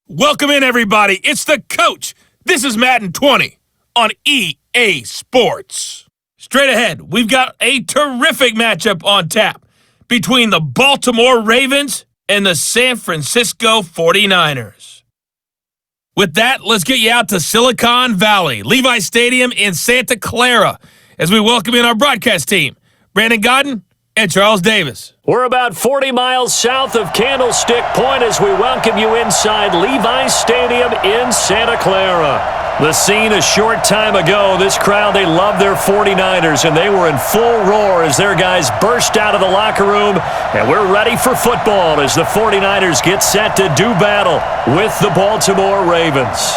Welcome in, everybody. It's the coach. This is Madden 20 on EA Sports. Straight ahead, we've got a terrific matchup on tap between the Baltimore Ravens and the San Francisco 49ers. With that, let's get you out to Silicon Valley, Levi Stadium in Santa Clara, as we welcome in our broadcast team, Brandon Godden and Charles Davis. We're about 40 miles south of Candlestick Point as we welcome you inside Levi Stadium in Santa Clara. The scene a short time ago, this crowd, they love their 49ers, and they were in full roar as their guys burst out of the locker room, and we're ready for football as the 49ers get set to do battle with the Baltimore Ravens.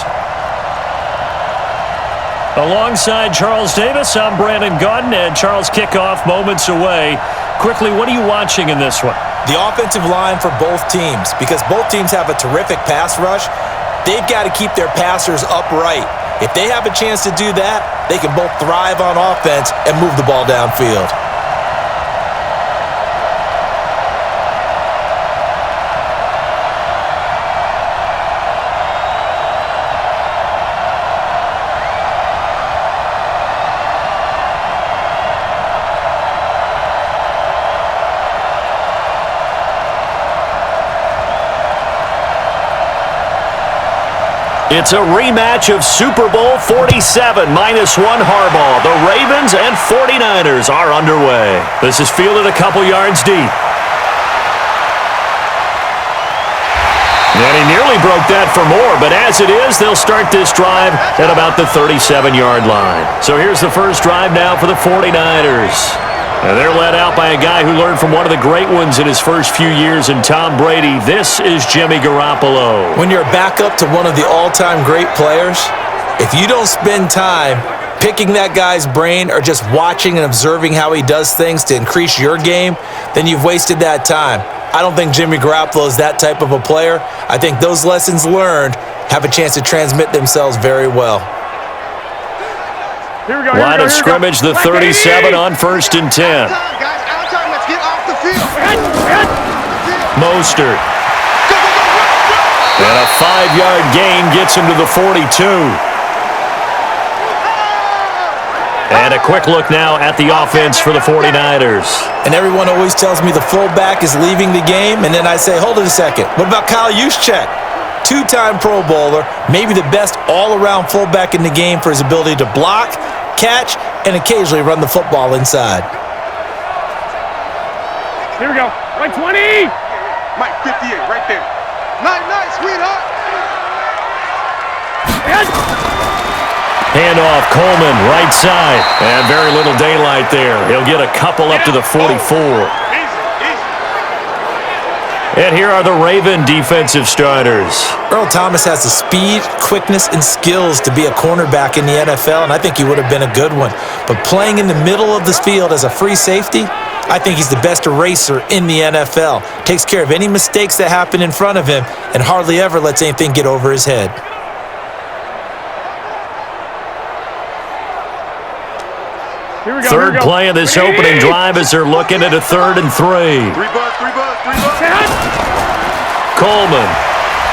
Alongside Charles Davis, I'm Brandon Godden, and Charles, kickoff moments away. Quickly, what are you watching in this one? The offensive line for both teams, because both teams have a terrific pass rush. They've got to keep their passers upright. If they have a chance to do that, they can both thrive on offense and move the ball downfield. It's a rematch of Super Bowl 47, -1 Harbaugh. The Ravens and 49ers are underway. This is fielded a couple yards deep. And he nearly broke that for more, but as it is, they'll start this drive at about the 37-yard line. So here's the first drive now for the 49ers. And they're led out by a guy who learned from one of the great ones in his first few years in Tom Brady. This is Jimmy Garoppolo. When you're a backup to one of the all-time great players, if you don't spend time picking that guy's brain or just watching and observing how he does things to increase your game, then you've wasted that time. I don't think Jimmy Garoppolo is that type of a player. I think those lessons learned have a chance to transmit themselves very well. Line of scrimmage, the 37 on 1st and 10. Mostert. And a 5-yard gain gets him to the 42. And a quick look now at the offense for the 49ers. And everyone always tells me the fullback is leaving the game, and then I say, hold it a second. What about Kyle Juszczyk? Two-time Pro Bowler, maybe the best all-around fullback in the game for his ability to block, catch, and occasionally run the football inside. Here we go. Mike 20. Mike 58, right there. Nice, sweetheart. Handoff, Coleman, right side. And very little daylight there. He'll get a couple up to the 44. And here are the Raven defensive starters. Earl Thomas has the speed, quickness, and skills to be a cornerback in the NFL, and I think he would have been a good one. But playing in the middle of this field as a free safety, I think he's the best eraser in the NFL. Takes care of any mistakes that happen in front of him and hardly ever lets anything get over his head. Third play of this opening drive as they're looking at a 3rd and 3. Three buzz. Coleman.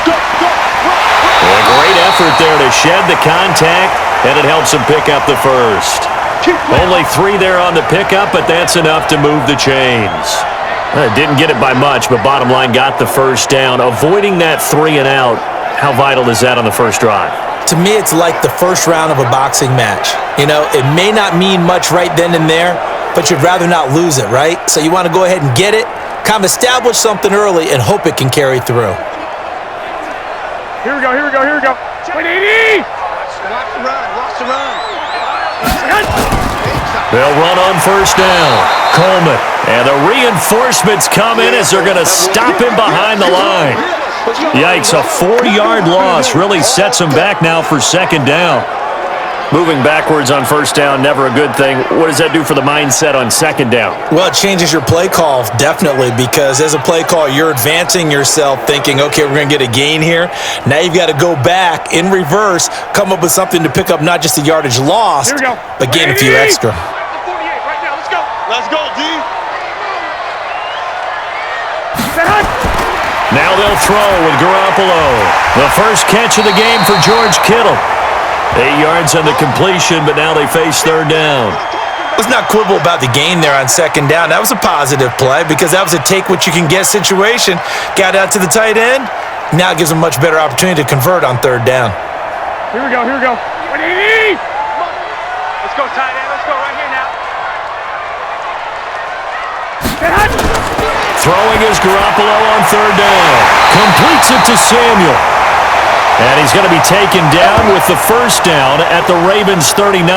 A great effort there to shed the contact, and it helps him pick up the first. Only 3 there on the pickup, but that's enough to move the chains. Didn't get it by much, but bottom line got the first down. Avoiding that 3 and out, how vital is that on the first drive? To me, it's like the first round of a boxing match. You know, it may not mean much right then and there, but you'd rather not lose it, right? So you want to go ahead and get it, kind of establish something early, and hope it can carry through. Here we go. 180. Watch the run. They'll run on first down. Coleman. And the reinforcements come in as they're going to stop him behind the line. Yikes, a 4-yard loss really sets him back now for 2nd down. Moving backwards on first down, never a good thing. What does that do for the mindset on 2nd down? Well, it changes your play call, definitely, because as a play call, you're advancing yourself thinking, okay, we're going to get a gain here. Now you've got to go back in reverse, come up with something to pick up not just the yardage lost, but gain a few extra. 48 right now. Let's go, D. Now they'll throw with Garoppolo. The first catch of the game for George Kittle. 8 yards on the completion, but now they face third down. Let's not quibble about the gain there on second down. That was a positive play because that was a take-what-you-can-get situation. Got out to the tight end. Now it gives them a much better opportunity to convert on third down. Here we go, here we go. Let's go, tight end. Let's go right here now. Throwing is Garoppolo on third down. Completes it to Samuel. And he's going to be taken down with the first down at the Ravens' 39.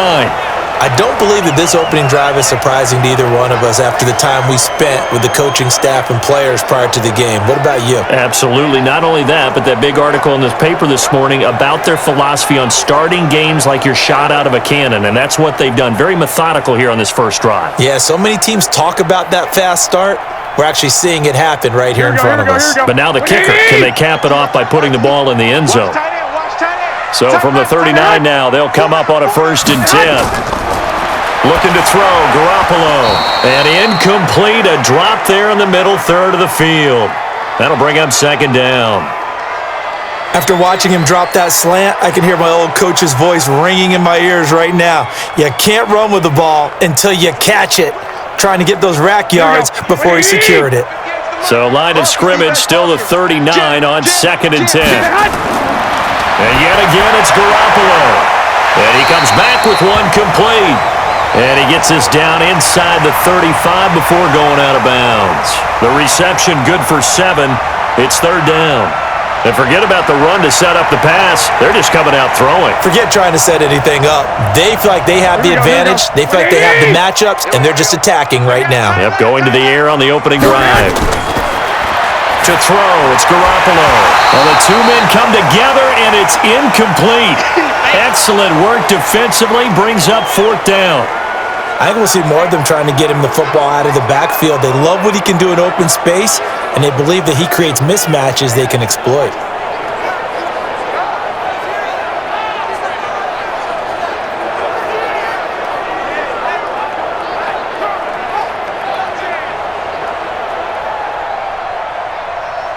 I don't believe that this opening drive is surprising to either one of us after the time we spent with the coaching staff and players prior to the game. What about you? Absolutely. Not only that, but that big article in this paper this morning about their philosophy on starting games like you're shot out of a cannon, and that's what they've done. Very methodical here on this first drive. Yeah, so many teams talk about that fast start. We're actually seeing it happen right here in front of us. But now the kicker, can they cap it off by putting the ball in the end zone? So from the 39 now, they'll come up on a 1st and 10. Looking to throw, Garoppolo. And incomplete, a drop there in the middle third of the field. That'll bring up second down. After watching him drop that slant, I can hear my old coach's voice ringing in my ears right now. You can't run with the ball until you catch it. Trying to get those rack yards before he secured it. So line of scrimmage, still the 39 on 2nd and 10. And yet again, it's Garoppolo. And he comes back with one complete. And he gets this down inside the 35 before going out of bounds. The reception good for 7. It's third down. And forget about the run to set up the pass. They're just coming out throwing. Forget trying to set anything up. They feel like they have the advantage. They feel like they have the matchups, and they're just attacking right now. Yep, going to the air on the opening drive. To throw, it's Garoppolo. Well, the two men come together, and it's incomplete. Excellent work defensively, brings up 4th down. I think we'll see more of them trying to get him the football out of the backfield. They love what he can do in open space, and they believe that he creates mismatches they can exploit.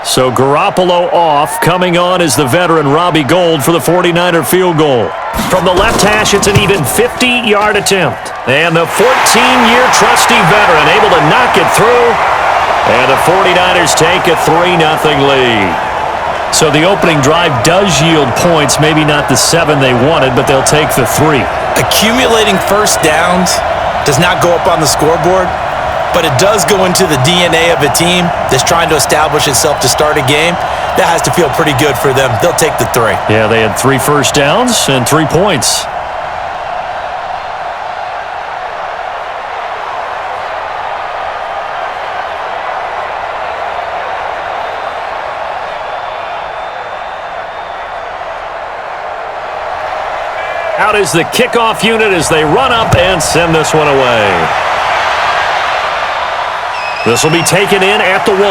So Garoppolo off. Coming on is the veteran Robbie Gould for the 49er field goal. From the left hash, it's an even 50-yard attempt. And the 14-year trusty veteran able to knock it through. And the 49ers take a 3-0 lead. So the opening drive does yield points, maybe not the 7 they wanted, but they'll take the 3. Accumulating first downs does not go up on the scoreboard, but it does go into the DNA of a team that's trying to establish itself to start a game. That has to feel pretty good for them. They'll take the 3. Yeah, they had 3 first downs and 3 points. Out is the kickoff unit as they run up and send this one away. This will be taken in at the 1.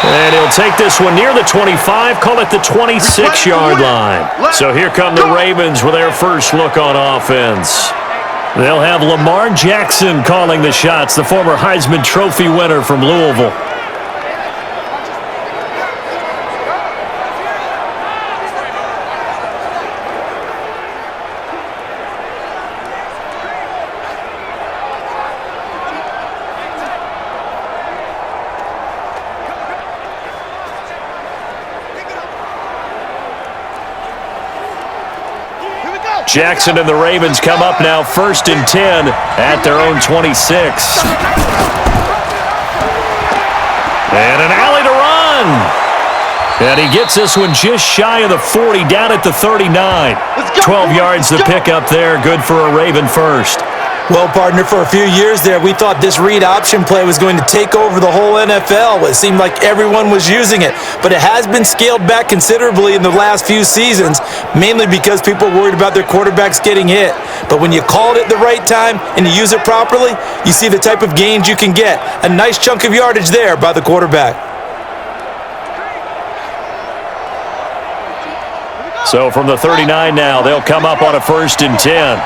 And he'll take this one near the 25, call it the 26-yard line. So here come the Ravens with their first look on offense. They'll have Lamar Jackson calling the shots, the former Heisman Trophy winner from Louisville. Jackson and the Ravens come up now 1st and 10 at their own 26. And an alley to run. And he gets this one just shy of the 40, down at the 39. 12 yards to pick up there, good for a Raven first. Well, partner, for a few years there, we thought this read option play was going to take over the whole NFL. It seemed like everyone was using it, but it has been scaled back considerably in the last few seasons, mainly because people are worried about their quarterbacks getting hit. But when you call it at the right time and you use it properly, you see the type of gains you can get. A nice chunk of yardage there by the quarterback. So from the 39 now, they'll come up on a 1st and 10.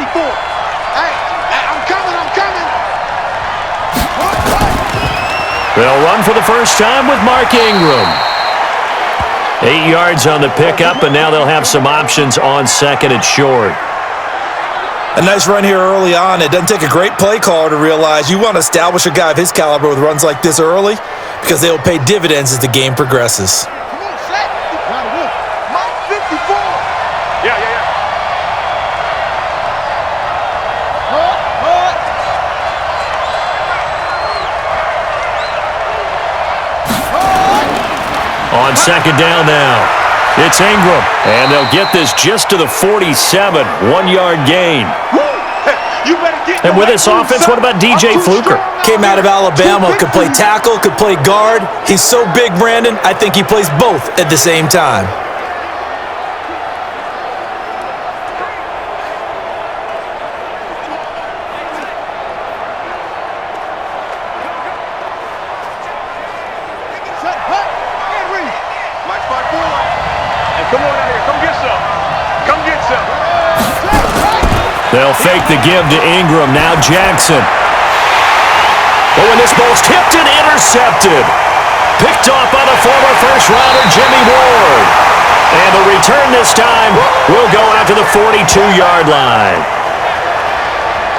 They'll run for the first time with Mark Ingram. 8 yards on the pickup, and now they'll have some options on second and short. A nice run here early on. It doesn't take a great play caller to realize you want to establish a guy of his caliber with runs like this early because they will pay dividends as the game progresses. On second down now, it's Ingram, and they'll get this just to the 47, 1-yard gain. And with this offense, what about DJ Fluker? Came out of Alabama, could play tackle, could play guard. He's so big, Brandon, I think he plays both at the same time. They'll fake the give to Ingram. Now Jackson. Oh, and this ball's tipped and intercepted. Picked off by the former first-rounder Jimmy Ward. And the return this time will go out to the 42-yard line.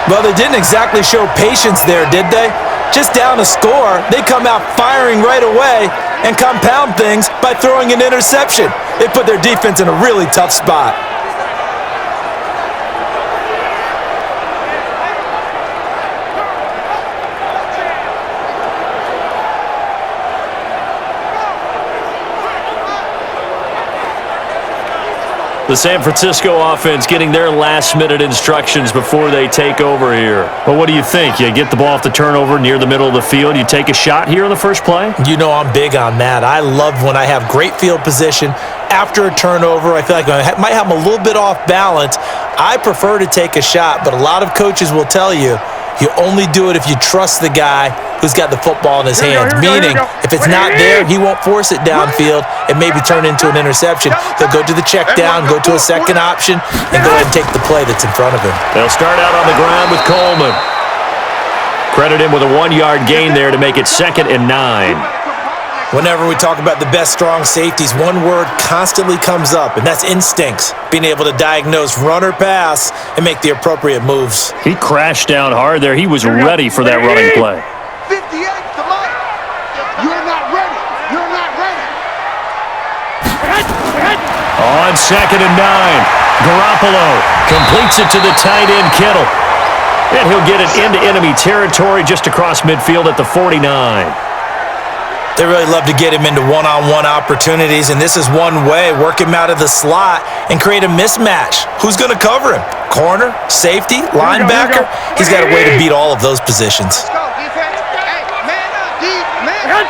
Well, they didn't exactly show patience there, did they? Just down a score, they come out firing right away and compound things by throwing an interception. They put their defense in a really tough spot. The San Francisco offense getting their last-minute instructions before they take over here. Well, what do you think? You get the ball off the turnover near the middle of the field. You take a shot here on the first play? You know I'm big on that. I love when I have great field position. After a turnover, I feel like I might have them a little bit off balance. I prefer to take a shot, but a lot of coaches will tell you only do it if you trust the guy who's got the football in his hands. Meaning, if it's not there, he won't force it downfield and maybe turn into an interception. He'll go to the check down, go to a second option, and go ahead and take the play that's in front of him. They'll start out on the ground with Coleman. Credit him with a 1-yard gain there to make it 2nd and 9. Whenever we talk about the best strong safeties, one word constantly comes up, and that's instincts. Being able to diagnose run or pass and make the appropriate moves. He crashed down hard there. He was ready for that running play. 58 to Mike. You're not ready. You're not ready. On 2nd and 9, Garoppolo completes it to the tight end Kittle. And he'll get it into enemy territory just across midfield at the 49. They really love to get him into one-on-one opportunities, and this is one way. Work him out of the slot and create a mismatch. Who's going to cover him? Corner, safety, linebacker? He's got a way to beat all of those positions. Let's go, defense. Hey, man up, deep, man.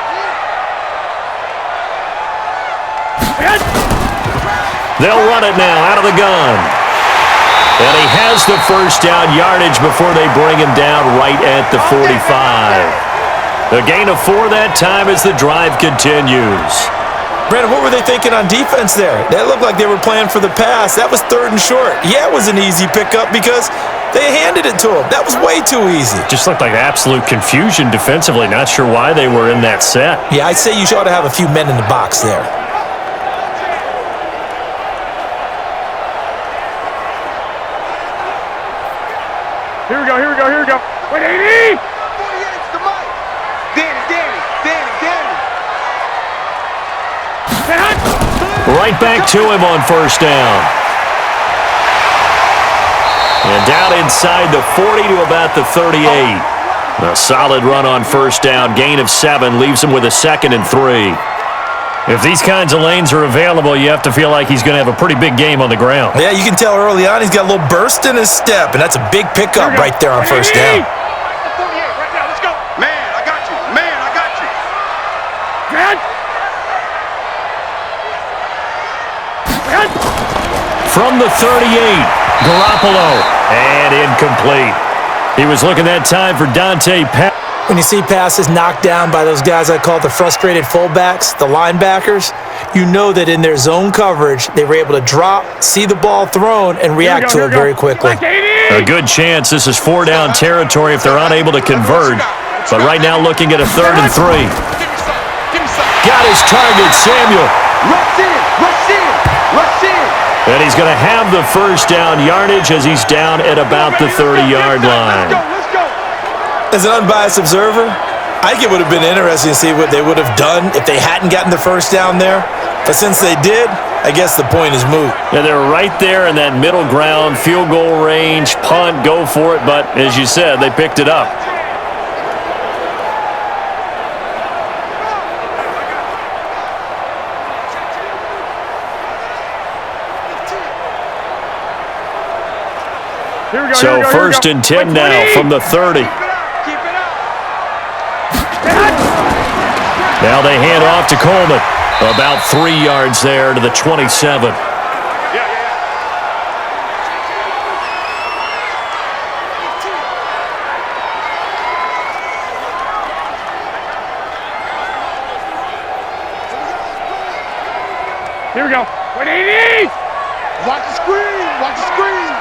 They'll run it now out of the gun. And he has the first down yardage before they bring him down right at the 45. A gain of 4 that time as the drive continues. Brandon, what were they thinking on defense there? That looked like they were playing for the pass. That was 3rd and short. Yeah, it was an easy pickup because they handed it to him. That was way too easy. Just looked like absolute confusion defensively. Not sure why they were in that set. Yeah, I'd say you ought to have a few men in the box there. Here we go, here we go, here we go. Wait, 80! 48's to Mike. Danny. Right back to him on first down. And down inside the 40 to about the 38. A solid run on first down. Gain of 7 leaves him with a 2nd and 3. If these kinds of lanes are available, you have to feel like he's going to have a pretty big game on the ground. Yeah, you can tell early on he's got a little burst in his step, and that's a big pickup right there on first down. From the 38, Garoppolo, and incomplete. He was looking that time for Dante Pat. When you see passes knocked down by those guys I call the frustrated fullbacks, the linebackers, you know that in their zone coverage, they were able to drop, see the ball thrown, and react to it very quickly. A good chance this is 4-down territory if they're unable to convert. But right now looking at a 3rd and 3. Give me some. Got his target, Samuel. Rush in, rush in, rush in. And he's going to have the first down yardage as he's down at about the 30-yard line. Let's go. As an unbiased observer, I think it would have been interesting to see what they would have done if they hadn't gotten the first down there. But since they did, I guess the point is moot. Yeah, they're right there in that middle ground, field goal range, punt, go for it. But as you said, they picked it up. So 1st and 10 now from the 30. Now they hand off to Coleman. About 3 yards there to the 27. Here we go. 180! Watch the screen, watch the screen.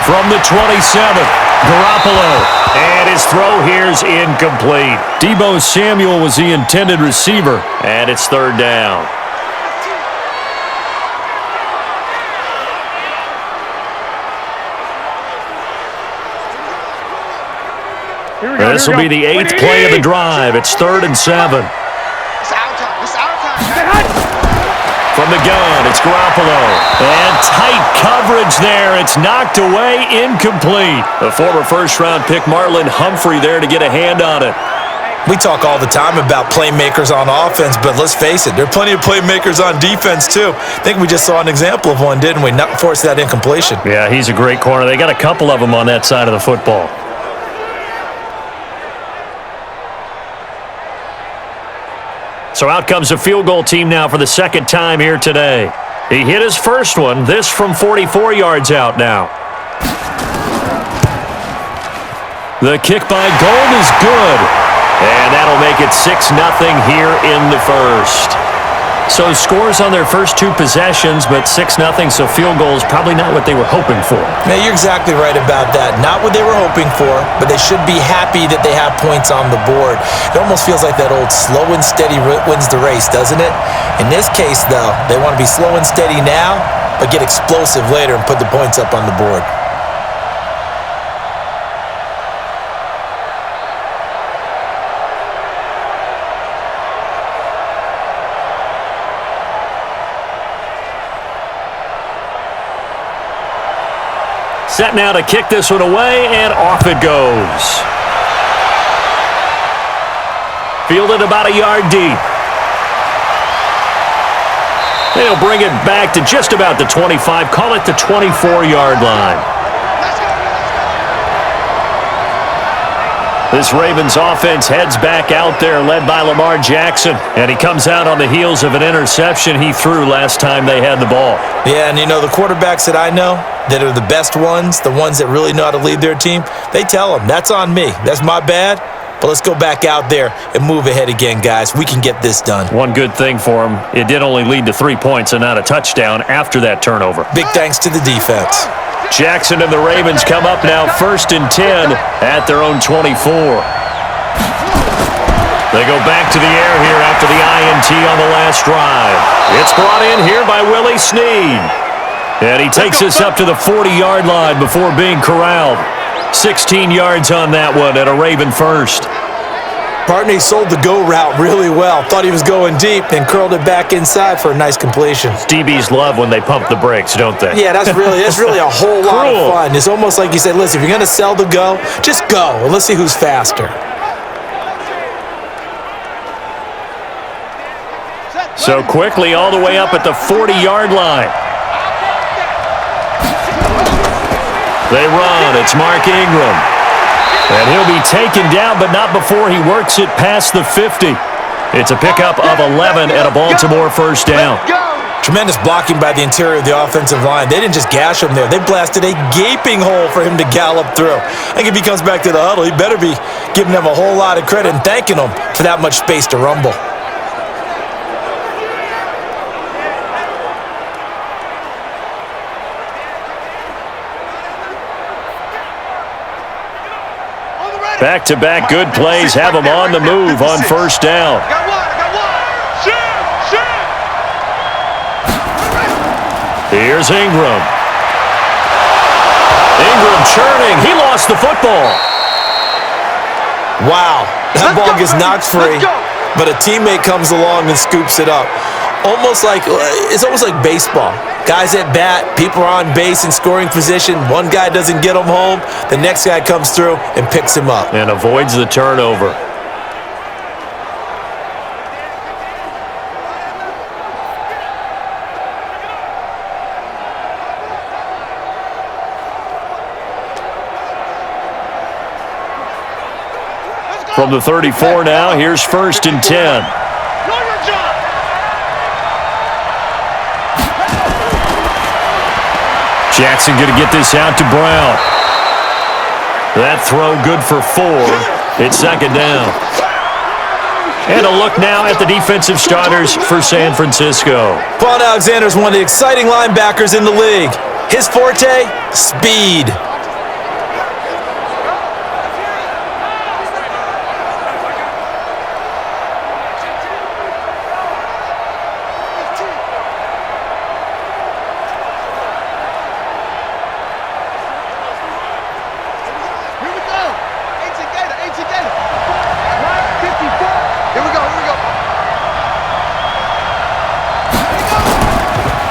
From the 27, Garoppolo. And his throw here's incomplete. Deebo Samuel was the intended receiver. And it's 3rd down. This will be the 8th play of the drive. It's 3rd and 7. It's our time, it's our time. From the gun, it's Garoppolo. And tight coverage there. It's knocked away, incomplete. The former first-round pick, Marlon Humphrey, there to get a hand on it. We talk all the time about playmakers on offense, but let's face it, there are plenty of playmakers on defense, too. I think we just saw an example of one, didn't we? Not force that incompletion. Yeah, he's a great corner. They got a couple of them on that side of the football. So out comes a field goal team now for the 2nd time here today. He hit his first one, this from 44 yards out now. The kick by Gold is good. And that'll make it 6-0 here in the first. So scores on their first 2 possessions, but 6-0, so field goal is probably not what they were hoping for. Now, you're exactly right about that. Not what they were hoping for, but they should be happy that they have points on the board. It almost feels like that old slow and steady wins the race, doesn't it? In this case, though, they want to be slow and steady now, but get explosive later and put the points up on the board. Set now to kick this one away, and off it goes. Fielded about a yard deep. They'll bring it back to just about the 25, call it the 24-yard line. This Ravens offense heads back out there, led by Lamar Jackson. And he comes out on the heels of an interception he threw last time they had the ball. Yeah, and you know, the quarterbacks that I know that are the best ones, the ones that really know how to lead their team, they tell them, that's on me. That's my bad. But let's go back out there and move ahead again, guys. We can get this done. One good thing for him, it did only lead to 3 points and not a touchdown after that turnover. Big thanks to the defense. Jackson and the Ravens come up now 1st and 10 at their own 24. They go back to the air here after the INT on the last drive. It's brought in here by Willie Snead. And he takes us up to the 40-yard line before being corralled. 16 yards on that one at a Raven first. Partney sold the go route really well. Thought he was going deep, then curled it back inside for a nice completion. DBs love when they pump the brakes, don't they? Yeah, that's really a whole lot of fun. It's almost like you said, listen, if you're going to sell the go, just go. And let's see who's faster. So quickly all the way up at the 40-yard line. They run. It's Mark Ingram. And he'll be taken down, but not before he works it past the 50. It's a pickup of 11 at a Baltimore first down. Tremendous blocking by the interior of the offensive line. They didn't just gash him there. They blasted a gaping hole for him to gallop through. I think if he comes back to the huddle, he better be giving them a whole lot of credit and thanking them for that much space to rumble. Back-to-back good plays have them on the move on first down. I got one. Shoot. Here's Ingram. Ingram churning. He lost the football. Wow, that ball gets knocked free, but a teammate comes along and scoops it up. It's almost like baseball. Guys at bat, people are on base in scoring position. One guy doesn't get him home. The next guy comes through and picks him up. And avoids the turnover. From the 34 now, here's 1st and 10. Jackson going to get this out to Brown. That throw good for 4. It's 2nd down. And a look now at the defensive starters for San Francisco. Quan Alexander's one of the exciting linebackers in the league. His forte, speed.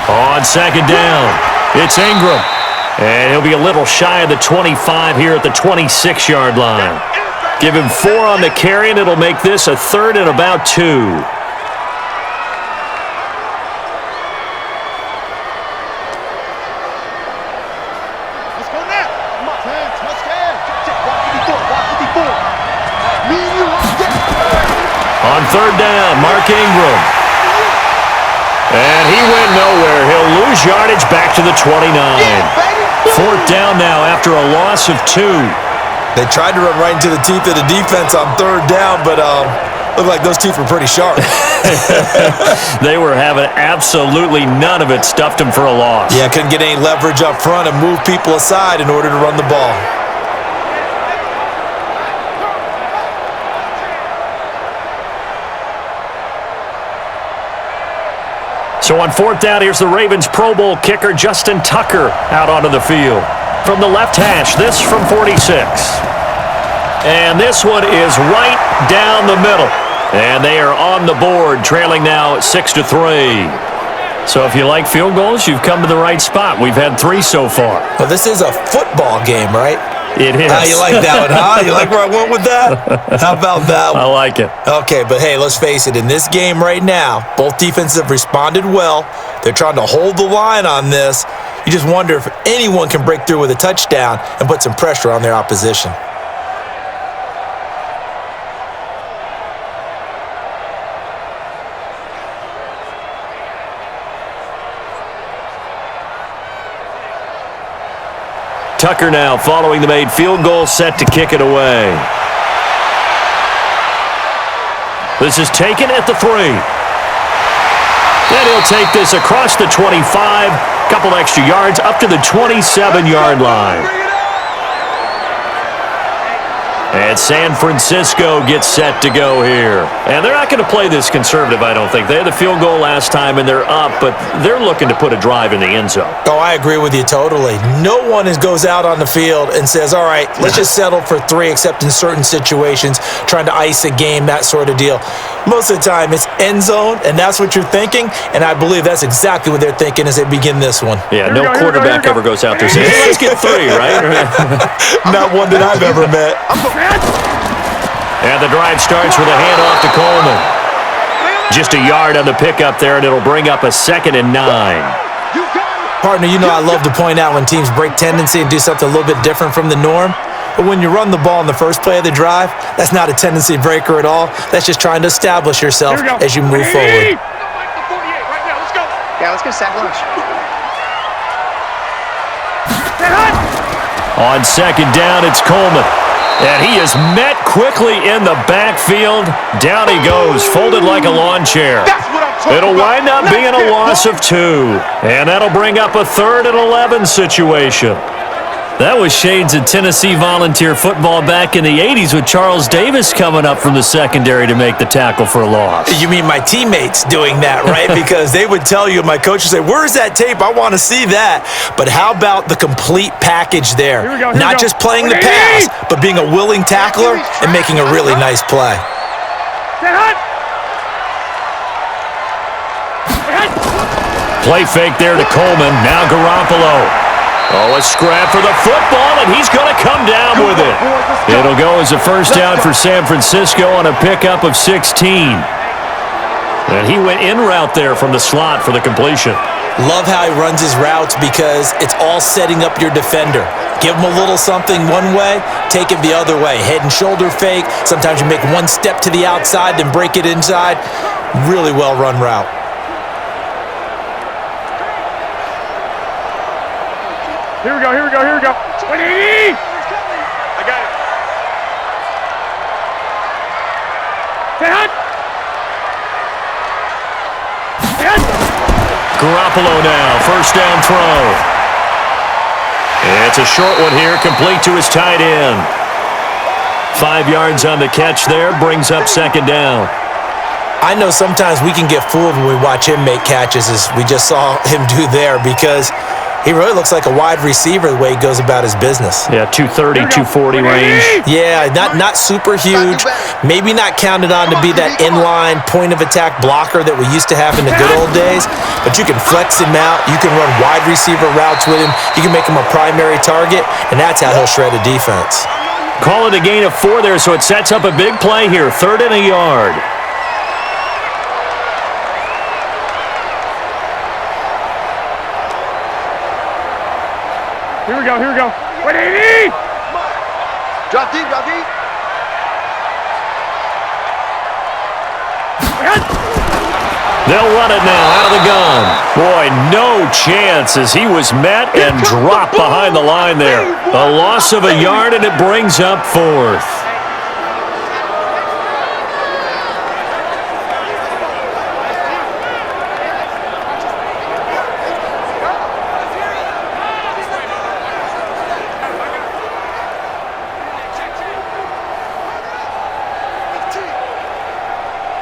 On 2nd down, it's Ingram. And he'll be a little shy of the 25 here at the 26-yard line. Give him 4 on the carry, and it'll make this a 3rd and about 2. On 3rd down, Mark Ingram. And he went nowhere. He'll lose yardage back to the 29. 4th down now after a loss of 2. They tried to run right into the teeth of the defense on 3rd down, but looked like those teeth were pretty sharp. They were having absolutely none of it. Stuffed them for a loss. Yeah, couldn't get any leverage up front and move people aside in order to run the ball. So on 4th down, here's the Ravens Pro Bowl kicker Justin Tucker out onto the field. From the left hash, this from 46. And this one is right down the middle. And they are on the board, trailing now 6-3. So if you like field goals, you've come to the right spot. We've had 3 so far. Well, this is a football game, right? It is. You like that one, huh? You like where I went with that? How about that one? I like it. Okay, but hey, let's face it. In this game right now, both defenses have responded well. They're trying to hold the line on this. You just wonder if anyone can break through with a touchdown and put some pressure on their opposition. Tucker now following the made field goal, set to kick it away. This is taken at the 3. And he'll take this across the 25, couple extra yards up to the 27-yard line. And San Francisco gets set to go here. And they're not going to play this conservative, I don't think. They had the field goal last time, and they're up, but they're looking to put a drive in the end zone. Oh, I agree with you totally. No one goes out on the field and says, all right, let's just settle for 3, except in certain situations, trying to ice a game, that sort of deal. Most of the time, it's end zone, and that's what you're thinking, and I believe that's exactly what they're thinking as they begin this one. Yeah, no quarterback ever goes out there saying, hey, let's get 3, right? Not one that I've ever met. And the drive starts with a handoff to Coleman. Just a yard on the pickup there, and it'll bring up a 2nd and 9. Partner, you know I love to point out when teams break tendency and do something a little bit different from the norm. But when you run the ball in the first play of the drive, that's not a tendency breaker at all. That's just trying to establish yourself as you move forward. Yeah, let's go sack lunch. On 2nd down, it's Coleman. And he is met quickly in the backfield. Down he goes, folded like a lawn chair. It'll wind up being a loss of 2. And that'll bring up a 3rd and 11 situation. That was shades of Tennessee volunteer football back in the 80s with Charles Davis coming up from the secondary to make the tackle for a loss. You mean my teammates doing that, right? Because they would tell you, my coach would say, where's that tape? I want to see that. But how about the complete package there? Not just playing the pass, but being a willing tackler and making a really nice play. Play fake there to Coleman. Now Garoppolo. Oh, a scrap for the football, and he's going to come down with it. It'll go as a first down for San Francisco on a pickup of 16. And he went in route there from the slot for the completion. Love how he runs his routes because it's all setting up your defender. Give him a little something one way, take it the other way. Head and shoulder fake. Sometimes you make one step to the outside, then break it inside. Really well-run route. Here we go, here we go, here we go. 180! I got it. Stay hot! Stay hot! Garoppolo now, first down throw. It's a short one here, complete to his tight end. 5 yards on the catch there, brings up second down. I know sometimes we can get fooled when we watch him make catches, as we just saw him do there, because he really looks like a wide receiver the way he goes about his business. Yeah, 230, 240 range. Yeah, not super huge. Maybe not counted on to be that inline point-of-attack blocker that we used to have in the good old days, but you can flex him out. You can run wide receiver routes with him. You can make him a primary target, and that's how he'll shred a defense. Call it a gain of 4 there, so it sets up a big play here. 3rd and a yard. Here we go, here we go. 180! Drop deep, drop deep. They'll run it now out of the gun. Boy, no chance as he was met and dropped behind the line there. A loss of a yard, and it brings up 4th.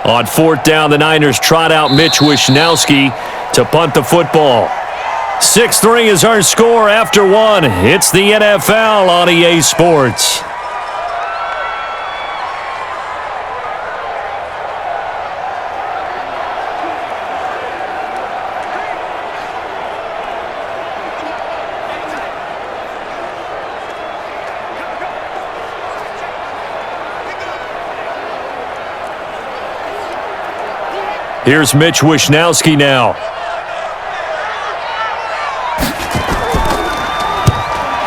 On 4th down, the Niners trot out Mitch Wishnowsky to punt the football. 6-3 is our score after 1. It's the NFL on EA Sports. Here's Mitch Wishnowsky now.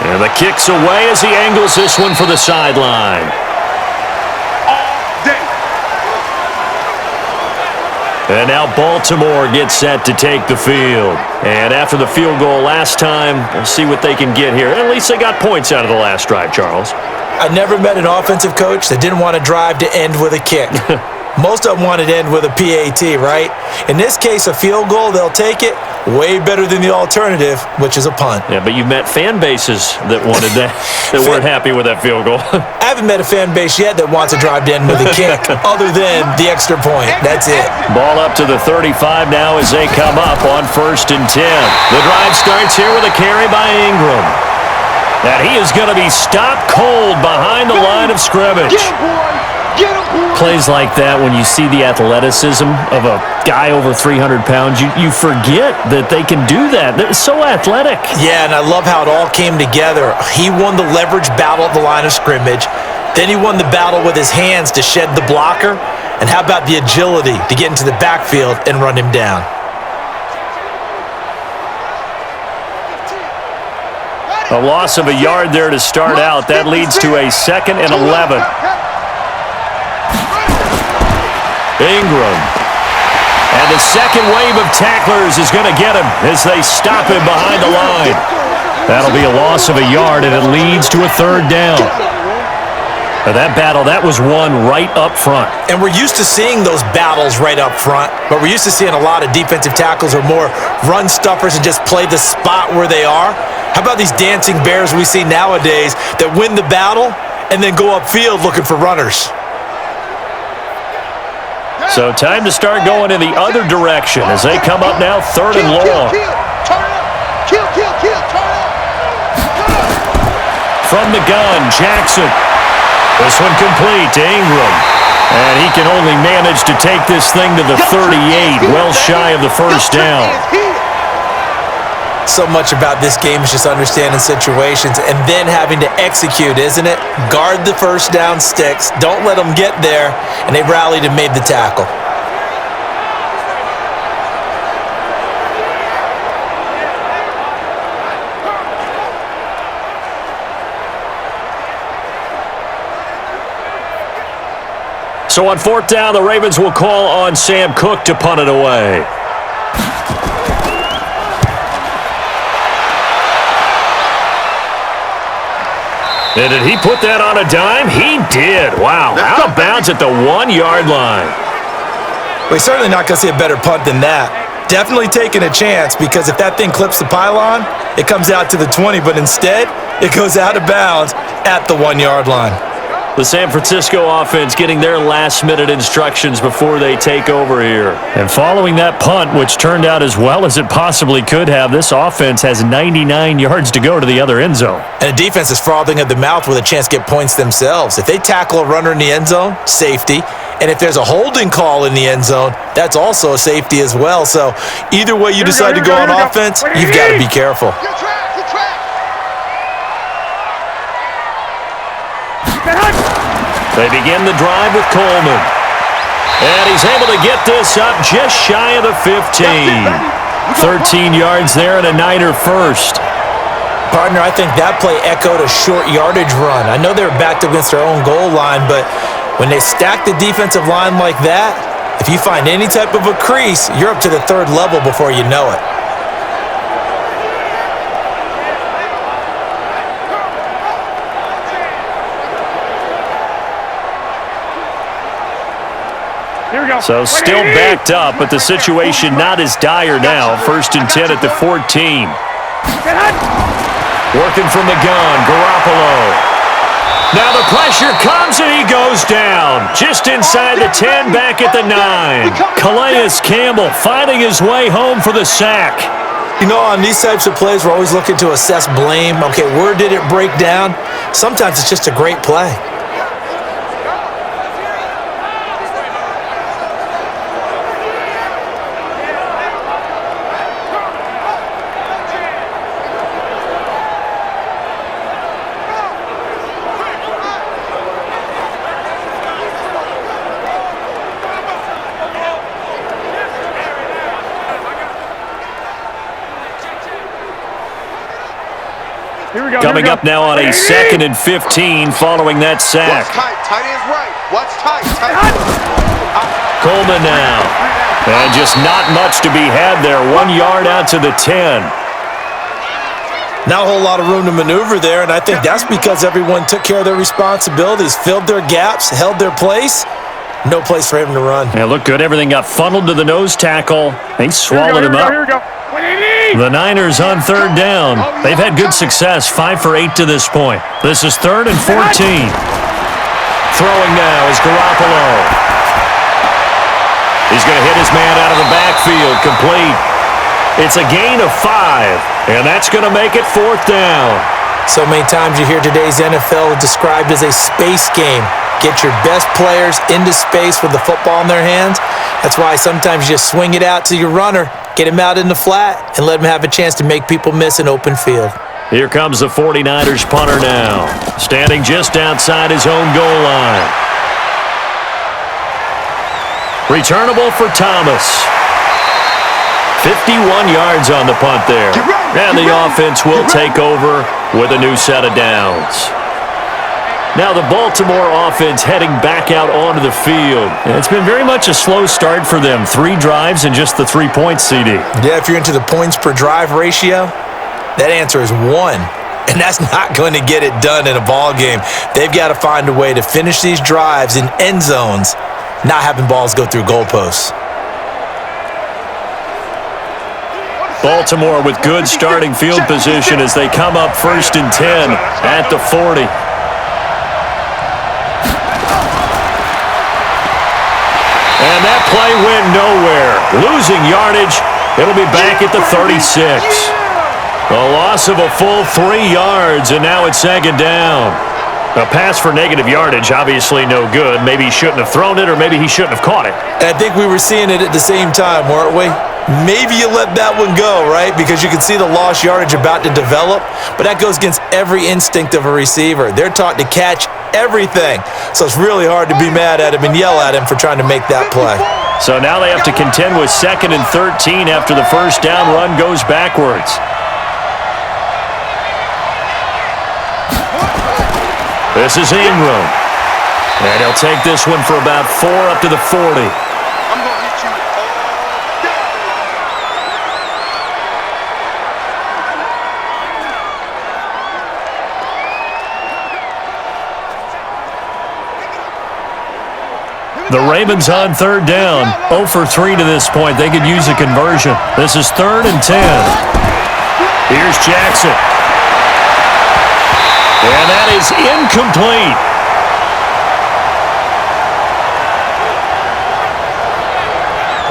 And the kick's away as he angles this one for the sideline. And now Baltimore gets set to take the field. And after the field goal last time, we'll see what they can get here. At least they got points out of the last drive, Charles. I never met an offensive coach that didn't want to drive to end with a kick. Most of them wanted to end with a PAT, right? In this case, a field goal, they'll take it. Way better than the alternative, which is a punt. Yeah, but you've met fan bases that wanted that, that weren't happy with that field goal. I haven't met a fan base yet that wants to drive to end with a kick, other than the extra point. That's it. Ball up to the 35 now as they come up on 1st and 10. The drive starts here with a carry by Ingram. And he is going to be stopped cold behind the line of scrimmage. Plays like that, when you see the athleticism of a guy over 300 pounds, you forget that they can do that. They're so athletic. Yeah, and I love how it all came together. He won the leverage battle at the line of scrimmage. Then he won the battle with his hands to shed the blocker. And how about the agility to get into the backfield and run him down? A loss of a yard there to start out. That leads to a 2nd and 11. Ingram. And the second wave of tacklers is going to get him as they stop him behind the line. That'll be a loss of a yard, and it leads to a 3rd down. Now that battle, that was won right up front. And we're used to seeing those battles right up front, but we're used to seeing a lot of defensive tackles or more run stuffers and just play the spot where they are. How about these dancing bears we see nowadays that win the battle and then go upfield looking for runners? So time to start going in the other direction as they come up now 3rd and long. From the gun, Jackson. This one complete to Ingram. And he can only manage to take this thing to the 38, well shy of the first down. So much about this game is just understanding situations and then having to execute, isn't it? Guard the first down sticks. Don't let them get there. And they rallied and made the tackle. So on 4th down, the Ravens will call on Sam Cook to punt it away. And did he put that on a dime? He did. Wow. Out of bounds at the 1-yard line. We're certainly not going to see a better punt than that. Definitely taking a chance, because if that thing clips the pylon, it comes out to the 20, but instead, it goes out of bounds at the 1-yard line. The San Francisco offense getting their last-minute instructions before they take over here. And following that punt, which turned out as well as it possibly could have, this offense has 99 yards to go to the other end zone. And the defense is frothing at the mouth with a chance to get points themselves. If they tackle a runner in the end zone, safety. And if there's a holding call in the end zone, that's also a safety as well. So either way you decide to go on offense, you've got to be careful. They begin the drive with Coleman. And he's able to get this up just shy of the 15. 13 yards there and a Niner first. Partner, I think that play echoed a short yardage run. I know they were backed up against their own goal line, but when they stack the defensive line like that, if you find any type of a crease, you're up to the 3rd level before you know it. So still backed up, but the situation not as dire now. 1st and 10 at the 14. Working from the gun, Garoppolo. Now the pressure comes and he goes down. Just inside the 10, back at the 9. Calais Campbell finding his way home for the sack. You know, on these types of plays, we're always looking to assess blame. Okay, where did it break down? Sometimes it's just a great play. Coming up now on a 2nd and 15 following that sack. Watch tight. Tight ends right. Watch tight. Coleman now. And just not much to be had there. 1 yard out to the 10. Not a whole lot of room to maneuver there, and I think that's because everyone took care of their responsibilities, filled their gaps, held their place. No place for him to run. Yeah, looked good. Everything got funneled to the nose tackle. They swallowed him up. Here we go. The Niners on 3rd down. They've had good success, 5 for 8 to this point. This is 3rd and 14. Throwing now is Garoppolo. He's going to hit his man out of the backfield, complete. It's a gain of 5, and that's going to make it 4th down. So many times you hear today's NFL described as a space game. Get your best players into space with the football in their hands. That's why sometimes you just swing it out to your runner, get him out in the flat, and let him have a chance to make people miss an open field. Here comes the 49ers punter now, standing just outside his own goal line. Returnable for Thomas. 51 yards on the punt there. And the offense will take over with a new set of downs. Now the Baltimore offense heading back out onto the field. It's been very much a slow start for them. 3 drives and just the 3 points, CD. Yeah, if you're into the points per drive ratio, that answer is 1. And that's not going to get it done in a ball game. They've got to find a way to finish these drives in end zones, not having balls go through goalposts. Baltimore with good starting field position as they come up 1st and 10 at the 40. And that play went nowhere. Losing yardage. It'll be back at the 36. A loss of a full 3 yards, and now it's 2nd down. A pass for negative yardage, obviously no good. Maybe he shouldn't have thrown it, or maybe he shouldn't have caught it. I think we were seeing it at the same time, weren't we? Maybe you let that one go, right? Because you can see the lost yardage about to develop, but that goes against every instinct of a receiver. They're taught to catch everything, so it's really hard to be mad at him and yell at him for trying to make that play. So now they have to contend with 2nd and 13 after the first down run goes backwards. This is Ingram. And he'll take this one for about 4 up to the 40. I'm going to hit you all day. The Ravens on 3rd down. 0 for 3 to this point. They could use a conversion. This is 3rd and 10. Here's Jackson. And that is incomplete.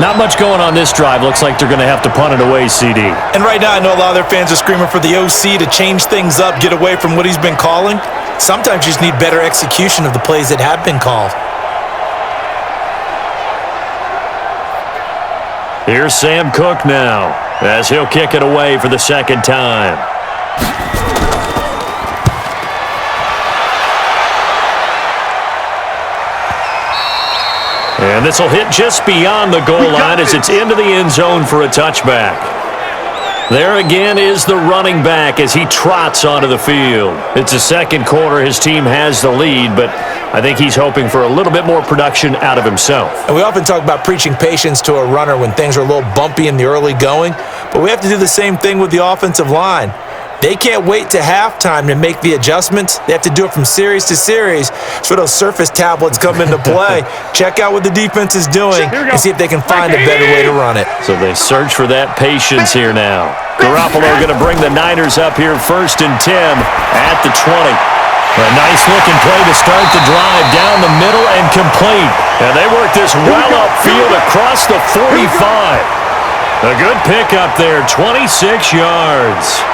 Not much going on this drive. Looks like they're going to have to punt it away, CD. And right now, I know a lot of their fans are screaming for the OC to change things up, get away from what he's been calling. Sometimes you just need better execution of the plays that have been called. Here's Sam Cook now, as he'll kick it away for the 2nd time. And this will hit just beyond the goal line as it's into the end zone for a touchback. There again is the running back as he trots onto the field. It's the 2nd quarter. His team has the lead, but I think he's hoping for a little bit more production out of himself. And we often talk about preaching patience to a runner when things are a little bumpy in the early going, but we have to do the same thing with the offensive line. They can't wait to halftime to make the adjustments. They have to do it from series to series. So those surface tablets come into play. Check out what the defense is doing and see if they can find a better way to run it. So they search for that patience here now. Garoppolo going to bring the Niners up here 1st and 10 at the 20. A nice-looking play to start the drive down the middle and complete. And they work this well upfield across the 45. A good pickup there, 26 yards.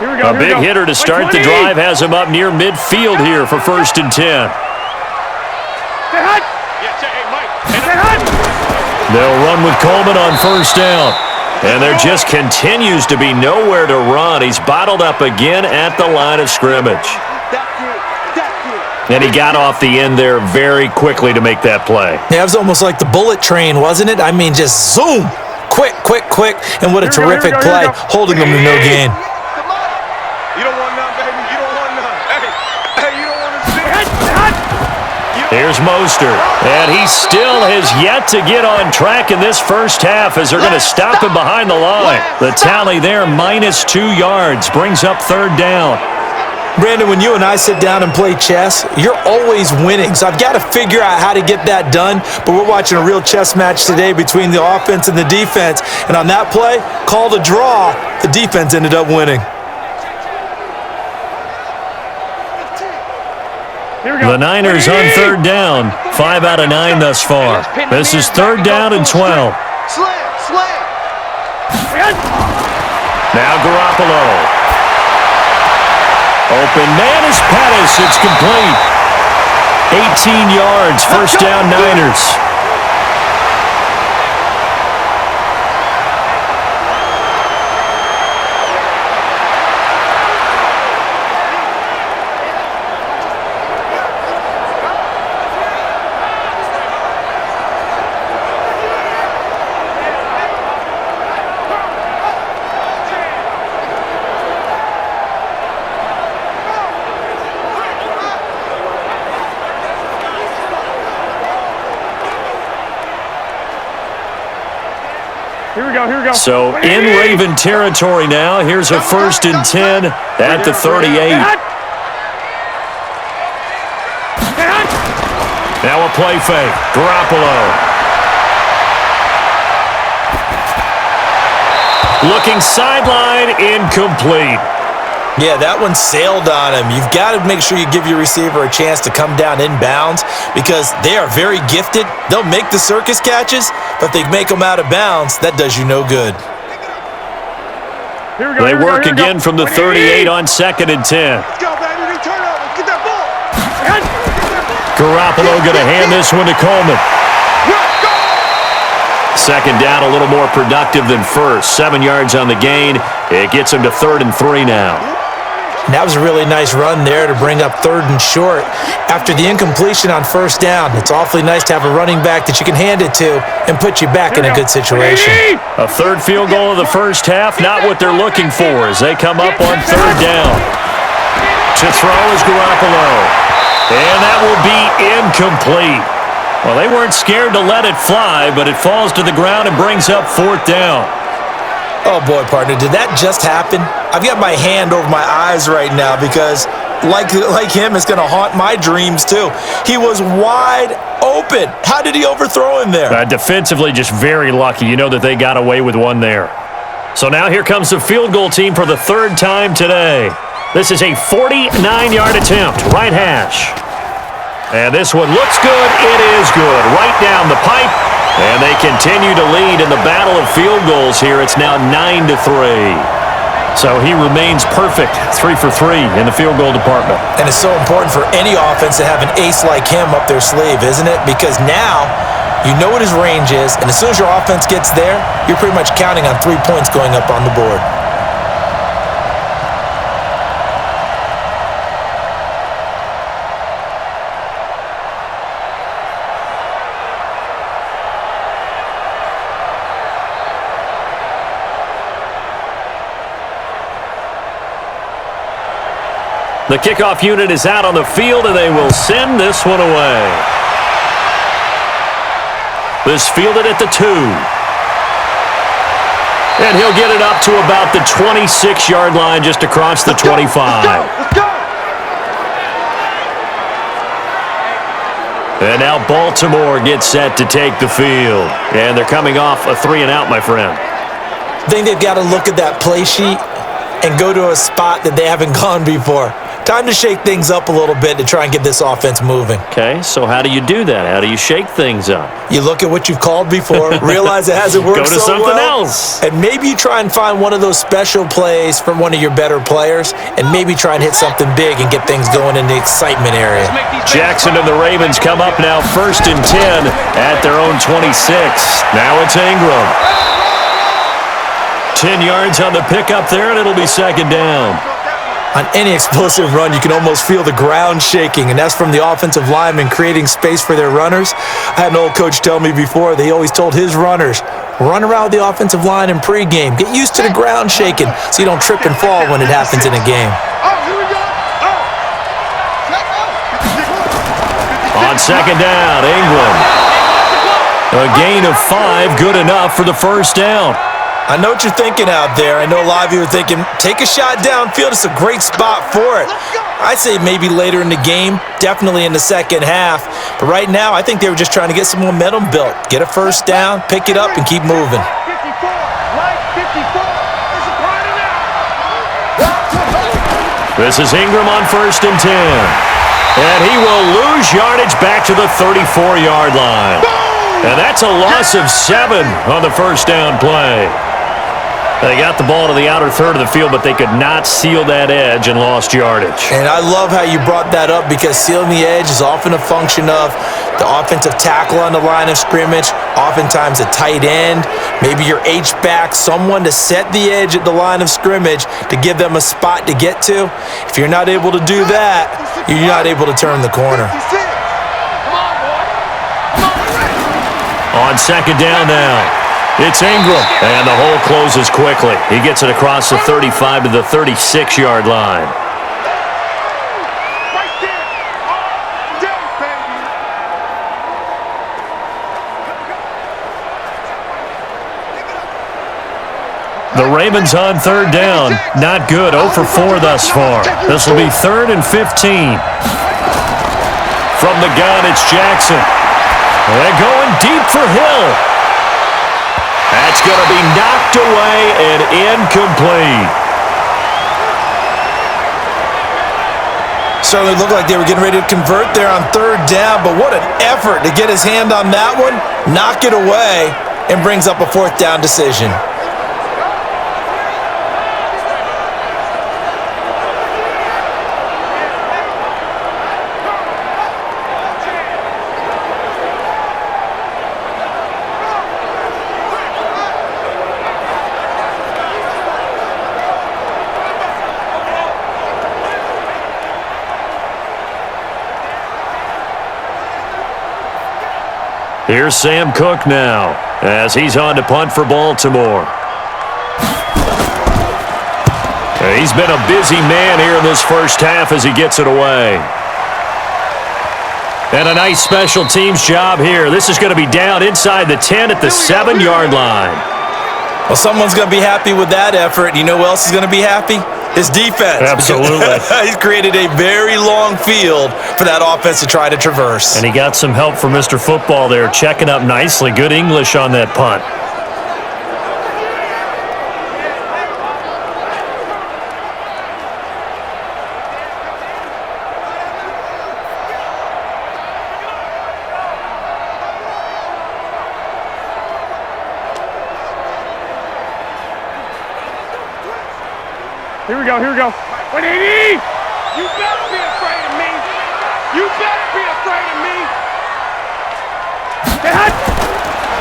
A big hitter to start the drive has him up near midfield here for 1st and 10. They'll run with Coleman on 1st down. And there just continues to be nowhere to run. He's bottled up again at the line of scrimmage. And he got off the end there very quickly to make that play. Yeah, it was almost like the bullet train, wasn't it? I mean, just zoom. Quick, quick, quick. And what a terrific play, holding them to no gain. You don't want none, baby. You don't want none. Hey, you don't want to see. Here's Mostert, and he still has yet to get on track in this first half as they're going to stop him behind the line. The tally there, -2 yards, brings up 3rd down. Brandon, when you and I sit down and play chess, you're always winning. So I've got to figure out how to get that done. But we're watching a real chess match today between the offense and the defense. And on that play, called a draw, the defense ended up winning. The Niners on 3rd down, 5 out of 9 thus far. This is 3rd down and 12. Now Garoppolo. Open man is Pettis. It's complete. 18 yards, 1st down Niners. So in Raven territory now. Here's a 1st and 10 at the 38. Now a play fake. Garoppolo. Looking sideline, incomplete. Yeah, that one sailed on him. You've got to make sure you give your receiver a chance to come down inbounds because they are very gifted. They'll make the circus catches, but if they make them out of bounds, that does you no good. They work again from the 38 on 2nd and 10. Let's go, baby. We turn over. Get that ball. Garoppolo going to hand this one to Coleman. 2nd down, a little more productive than first. 7 yards on the gain. It gets him to 3rd and 3 now. And that was a really nice run there to bring up 3rd and short. After the incompletion on 1st down, it's awfully nice to have a running back that you can hand it to and put you back in a good situation. A 3rd field goal of the first half, not what they're looking for as they come up on 3rd down. To throw is Garoppolo. And that will be incomplete. Well, they weren't scared to let it fly, but it falls to the ground and brings up 4th down. Oh, boy, partner, did that just happen? I've got my hand over my eyes right now because, like him, it's going to haunt my dreams, too. He was wide open. How did he overthrow him there? Defensively, just very lucky. You know that they got away with one there. So now here comes the field goal team for the 3rd time today. This is a 49-yard attempt, right hash. And this one looks good. It is good. Right down the pipe. And they continue to lead in the battle of field goals here. It's now 9-3. So he remains perfect. 3 for 3 in the field goal department. And it's so important for any offense to have an ace like him up their sleeve, isn't it? Because now you know what his range is. And as soon as your offense gets there, you're pretty much counting on 3 points going up on the board. The kickoff unit is out on the field, and they will send this one away. This fielded at the 2. And he'll get it up to about the 26-yard line, just across the 25. Let's go. And now Baltimore gets set to take the field. And they're coming off a 3-and-out, my friend. I think they've got to look at that play sheet and go to a spot that they haven't gone before. Time to shake things up a little bit to try and get this offense moving. Okay, so how do you do that? How do you shake things up? You look at what you've called before, realize it hasn't worked so well. Go to something else. And maybe you try and find one of those special plays from one of your better players, and maybe try and hit something big and get things going in the excitement area. Jackson and the Ravens come up now 1st and 10 at their own 26. Now it's Ingram. 10 yards on the pickup there, and it'll be 2nd down. On any explosive run, you can almost feel the ground shaking, and that's from the offensive linemen creating space for their runners. I had an old coach tell me before, they always told his runners, run around the offensive line in pregame. Get used to the ground shaking so you don't trip and fall when it happens in a game. On 2nd down, Ingram. A gain of 5, good enough for the 1st down. I know what you're thinking out there. I know a lot of you are thinking, take a shot downfield. It's a great spot for it. I'd say maybe later in the game, definitely in the 2nd half. But right now, I think they were just trying to get some momentum built. Get a 1st down, pick it up, and keep moving. This is Ingram on 1st and 10. And he will lose yardage back to the 34-yard line. And that's a loss of 7 on the 1st down play. They got the ball to the outer third of the field, but they could not seal that edge and lost yardage. And I love how you brought that up because sealing the edge is often a function of the offensive tackle on the line of scrimmage, oftentimes a tight end, maybe your H-back, someone to set the edge at the line of scrimmage to give them a spot to get to. If you're not able to do that, you're not able to turn the corner. On 2nd down now, it's Ingram, and the hole closes quickly. He gets it across the 35 to the 36-yard line. The Ravens on third down. Not good. 0 for 4 thus far. This will be 3rd and 15. From the gun, it's Jackson. They're going deep for Hill. That's going to be knocked away and incomplete. Certainly looked like they were getting ready to convert there on third down, but what an effort to get his hand on that one, knock it away, and brings up a 4th down decision. Here's Sam Cook now as he's on to punt for Baltimore. He's been a busy man here in this first half as he gets it away. And a nice special teams job here. This is going to be down inside the 10 at the 7-yard line. Well, someone's going to be happy with that effort. You know who else is going to be happy? His defense. Absolutely. He's created a very long field for that offense to try to traverse. And he got some help from Mr. Football there, checking up nicely. Good English on that punt. Here we go, here we go. 180! You better be afraid of me! You better be afraid of me!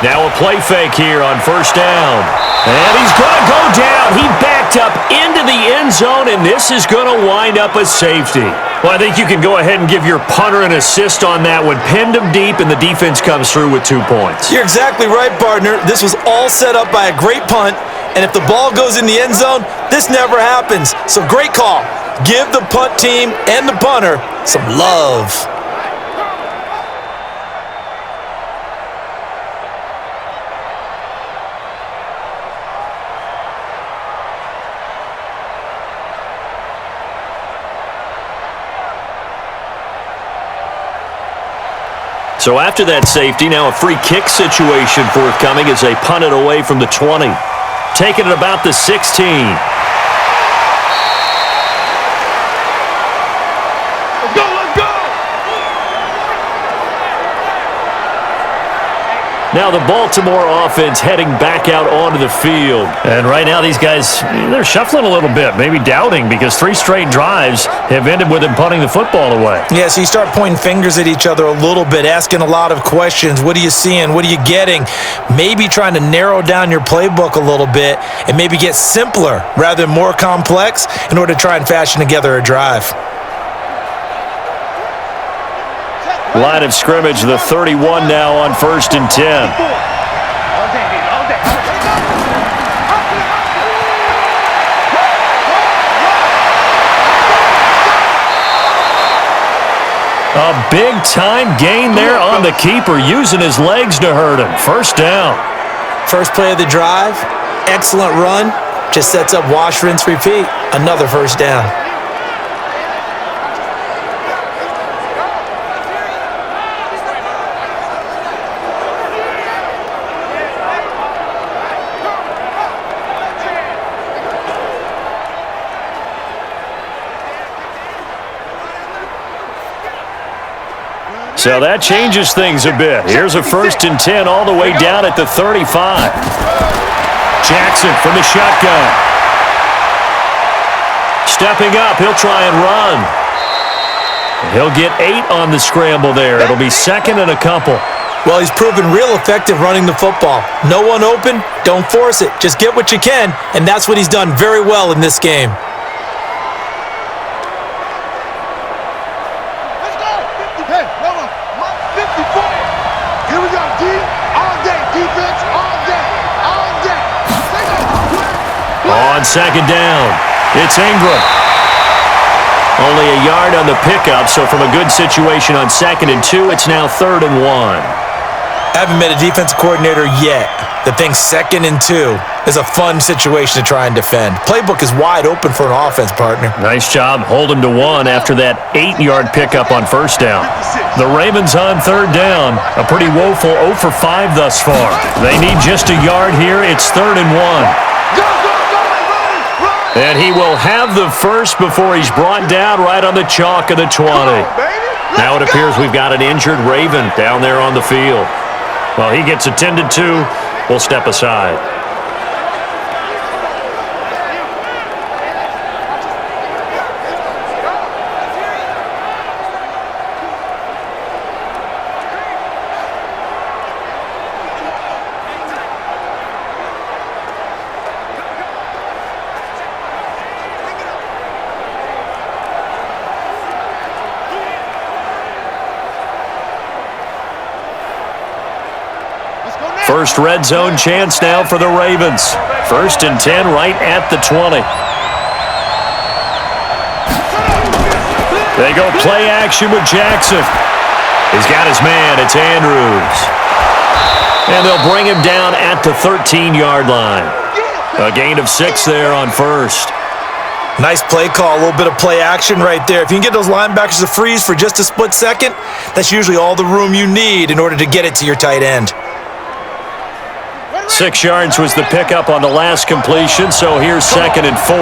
Now a play fake here on first down. And he's going to go down. He backed up into the end zone, and this is going to wind up a safety. Well, I think you can go ahead and give your punter an assist on that one. Pinned him deep, and the defense comes through with 2 points. You're exactly right, partner. This was all set up by a great punt, and if the ball goes in the end zone, this never happens. So great call. Give the punt team and the punter some love. So after that safety, now a free kick situation forthcoming as they punt it away from the 20. Taking it about the 16. Let's go, let's go! Now the Baltimore offense heading back out onto the field. And right now these guys, they're shuffling a little bit, maybe doubting, because 3 straight drives have ended with them punting the football away. Yeah, so you start pointing fingers at each other a little bit, asking a lot of questions. What are you seeing? What are you getting? Maybe trying to narrow down your playbook a little bit and maybe get simpler rather than more complex in order to try and fashion together a drive. Line of scrimmage, the 31 now on 1st and 10. A big-time gain there on the keeper, using his legs to hurt him. First down. First play of the drive, excellent run, just sets up wash, rinse, repeat. Another first down. So that changes things a bit. Here's a 1st and 10 all the way down at the 35. Jackson from the shotgun. Stepping up, he'll try and run. He'll get 8 on the scramble there. It'll be 2nd and a couple. Well, he's proven real effective running the football. No one open, don't force it. Just get what you can, and that's what he's done very well in this game. On 2nd down, it's Ingram. Only a yard on the pickup, so from a good situation on 2nd and 2, it's now 3rd and 1. I haven't met a defensive coordinator yet that thinks 2nd and 2 is a fun situation to try and defend. Playbook is wide open for an offense, partner. Nice job holding to 1 after that 8-yard pickup on first down. The Ravens on 3rd down. A pretty woeful 0 for 5 thus far. They need just a yard here. It's 3rd and 1. And he will have the first before he's brought down right on the chalk of the 20. Now it appears we've got an injured Raven down there on the field. Well, he gets attended to. We'll step aside. First red zone chance now for the Ravens. 1st and 10 right at the 20. They go play action with Jackson. He's got his man. It's Andrews. And they'll bring him down at the 13-yard line. A gain of 6 there on first. Nice play call, a little bit of play action right there. If you can get those linebackers to freeze for just a split second, that's usually all the room you need in order to get it to your tight end. 6 yards was the pickup on the last completion, so here's 2nd and 4.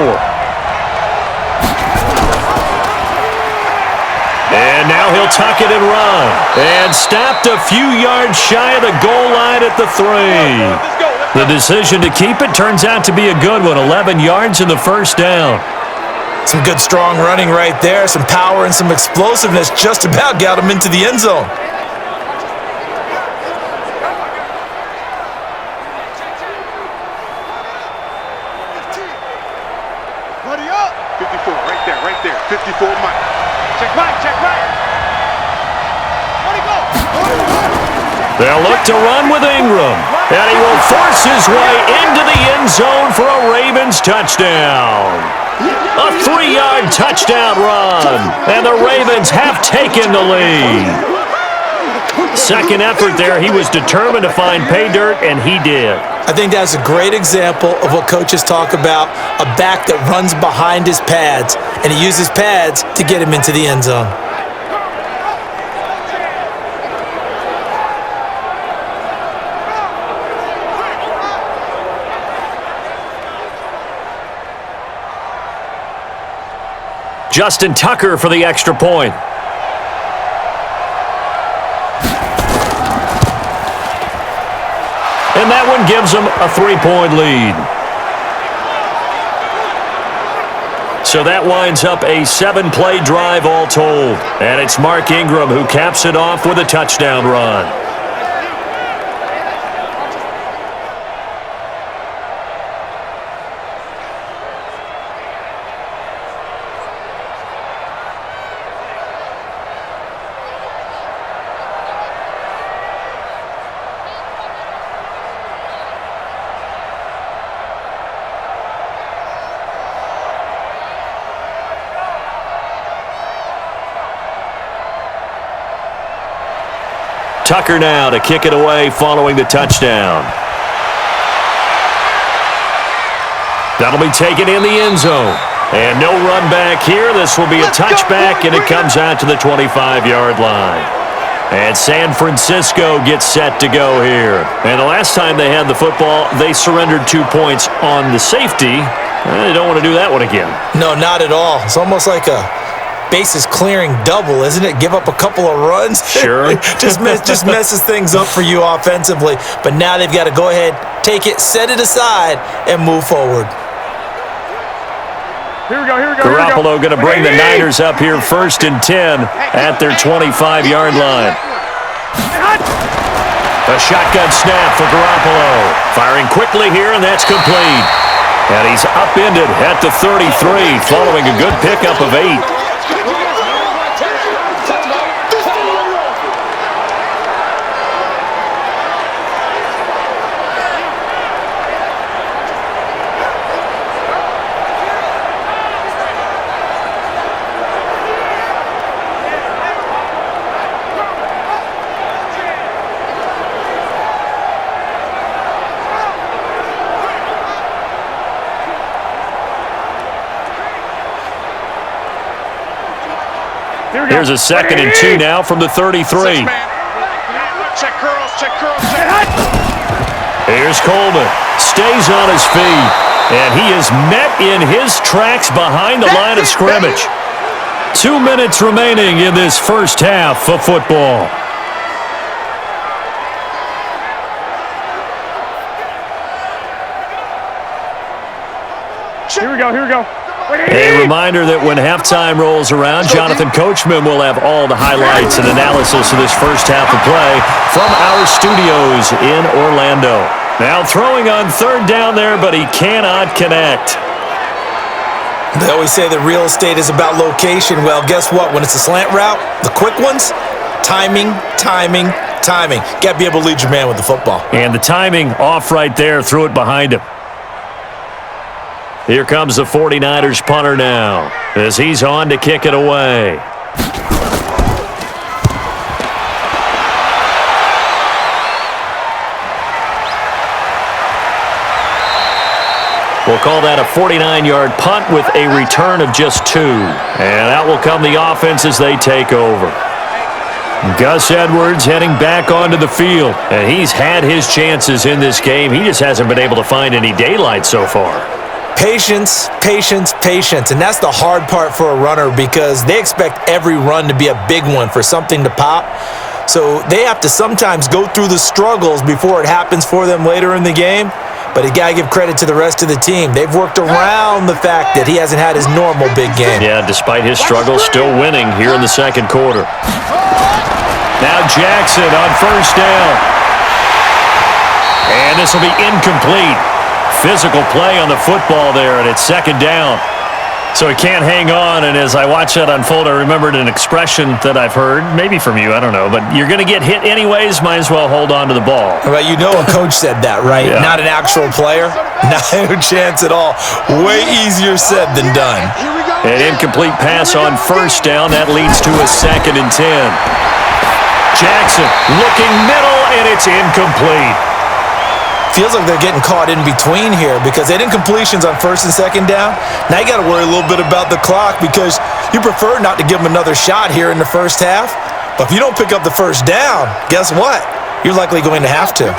And now he'll tuck it and run. And stopped a few yards shy of the goal line at the 3. The decision to keep it turns out to be a good one. 11 yards in the first down. Some good strong running right there. Some power and some explosiveness just about got him into the end zone. They'll look to run with Ingram, and he will force his way into the end zone for a Ravens touchdown. A 3-yard touchdown run, and the Ravens have taken the lead. Second effort there, he was determined to find pay dirt, and he did. I think that's a great example of what coaches talk about, a back that runs behind his pads, and he uses pads to get him into the end zone. Justin Tucker for the extra point. And that one gives them a 3-point lead. So that winds up a 7-play drive all told. And it's Mark Ingram who caps it off with a touchdown run. Tucker now to kick it away following the touchdown. That'll be taken in the end zone. And no run back here. This will be a touchback, and it comes out to the 25-yard line. And San Francisco gets set to go here. And the last time they had the football, they surrendered 2 points on the safety. They don't want to do that one again. No, not at all. It's almost like a bases clearing double, isn't it? Give up a couple of runs. Sure. just messes things up for you offensively. But now they've got to go ahead, take it, set it aside, and move forward. Here we go. Garoppolo going to bring the Niners up here 1st and 10 at their 25-yard line. A shotgun snap for Garoppolo. Firing quickly here, and that's complete. And he's upended at the 33 following a good pickup of 8. Here's a 2nd and 2 now from the 33. Check curls, check curls, Here's Coleman. Stays on his feet. And he is met in his tracks behind the line of scrimmage. 2 minutes remaining in this first half of football. Here we go, here we go. A reminder that when halftime rolls around, Jonathan Coachman will have all the highlights and analysis of this first half of play from our studios in Orlando. Now throwing on 3rd down there, but he cannot connect. They always say that real estate is about location. Well, guess what? When it's a slant route, the quick ones, timing. Got to be able to lead your man with the football. And the timing off right there, threw it behind him. Here comes the 49ers punter now as he's on to kick it away. We'll call that a 49-yard punt with a return of just 2. And out will come the offense as they take over. Gus Edwards heading back onto the field. And he's had his chances in this game. He just hasn't been able to find any daylight so far. Patience. And that's the hard part for a runner because they expect every run to be a big one for something to pop. So they have to sometimes go through the struggles before it happens for them later in the game. But you got to give credit to the rest of the team. They've worked around the fact that he hasn't had his normal big game. Yeah, despite his struggles, still winning here in the second quarter. Now Jackson on 1st down. And this will be incomplete. Physical play on the football there, and it's 2nd down. So he can't hang on, and as I watch that unfold, I remembered an expression that I've heard, maybe from you, I don't know, but you're going to get hit anyways, might as well hold on to the ball. Well, you know a coach said that, right? Yeah. Not an actual player. No chance at all. Way easier said than done. An incomplete pass on 1st down. That leads to a 2nd and 10. Jackson looking middle, and it's incomplete. Feels like they're getting caught in between here because they did incompletions on 1st and 2nd down. Now you got to worry a little bit about the clock because you prefer not to give them another shot here in the first half. But if you don't pick up the 1st down, guess what? You're likely going to have to.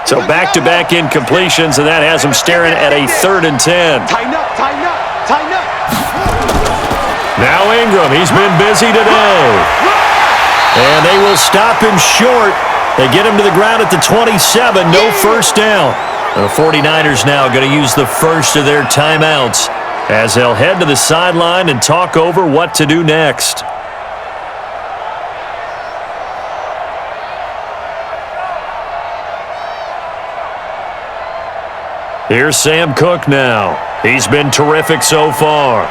So back-to-back incompletions, and that has them staring at a 3rd and 10. Tighten up. Now Ingram, he's been busy today. And they will stop him short. They get him to the ground at the 27, no 1st down. The 49ers now going to use the first of their timeouts as they'll head to the sideline and talk over what to do next. Here's Sam Cook now. He's been terrific so far.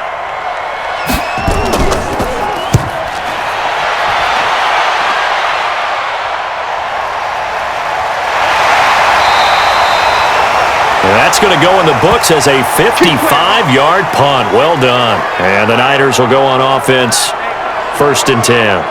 That's going to go in the books as a 55-yard punt. Well done. And the Niners will go on offense, 1st and 10.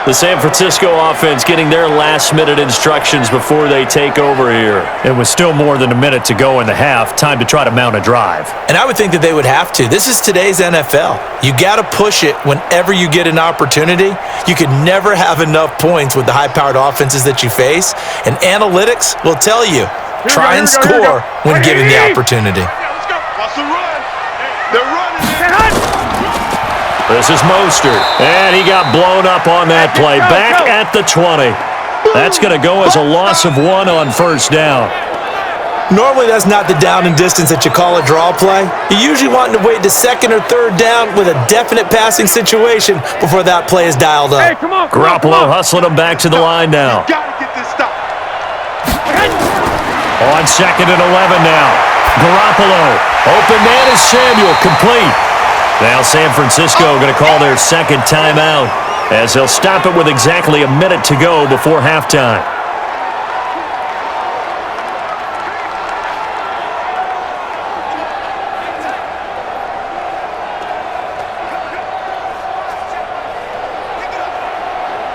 The San Francisco offense getting their last-minute instructions before they take over here. It was still more than a minute to go in the half. Time to try to mount a drive. And I would think that they would have to. This is today's NFL. You got to push it whenever you get an opportunity. You could never have enough points with the high-powered offenses that you face. And analytics will tell you, try and score when given the opportunity. Let's go. Watch the run. They're running. This is Mostert, and he got blown up on that play. Back at the 20. That's going to go as a loss of 1 on 1st down. Normally, that's not the down and distance that you call a draw play. You usually want to wait to 2nd or 3rd down with a definite passing situation before that play is dialed up. Hey, come on. Garoppolo hustling him back to the line now. Got to get this stop. On 2nd and 11 now. Garoppolo. Open man is Samuel. Complete. Now San Francisco going to call their 2nd timeout as they'll stop it with exactly a minute to go before halftime.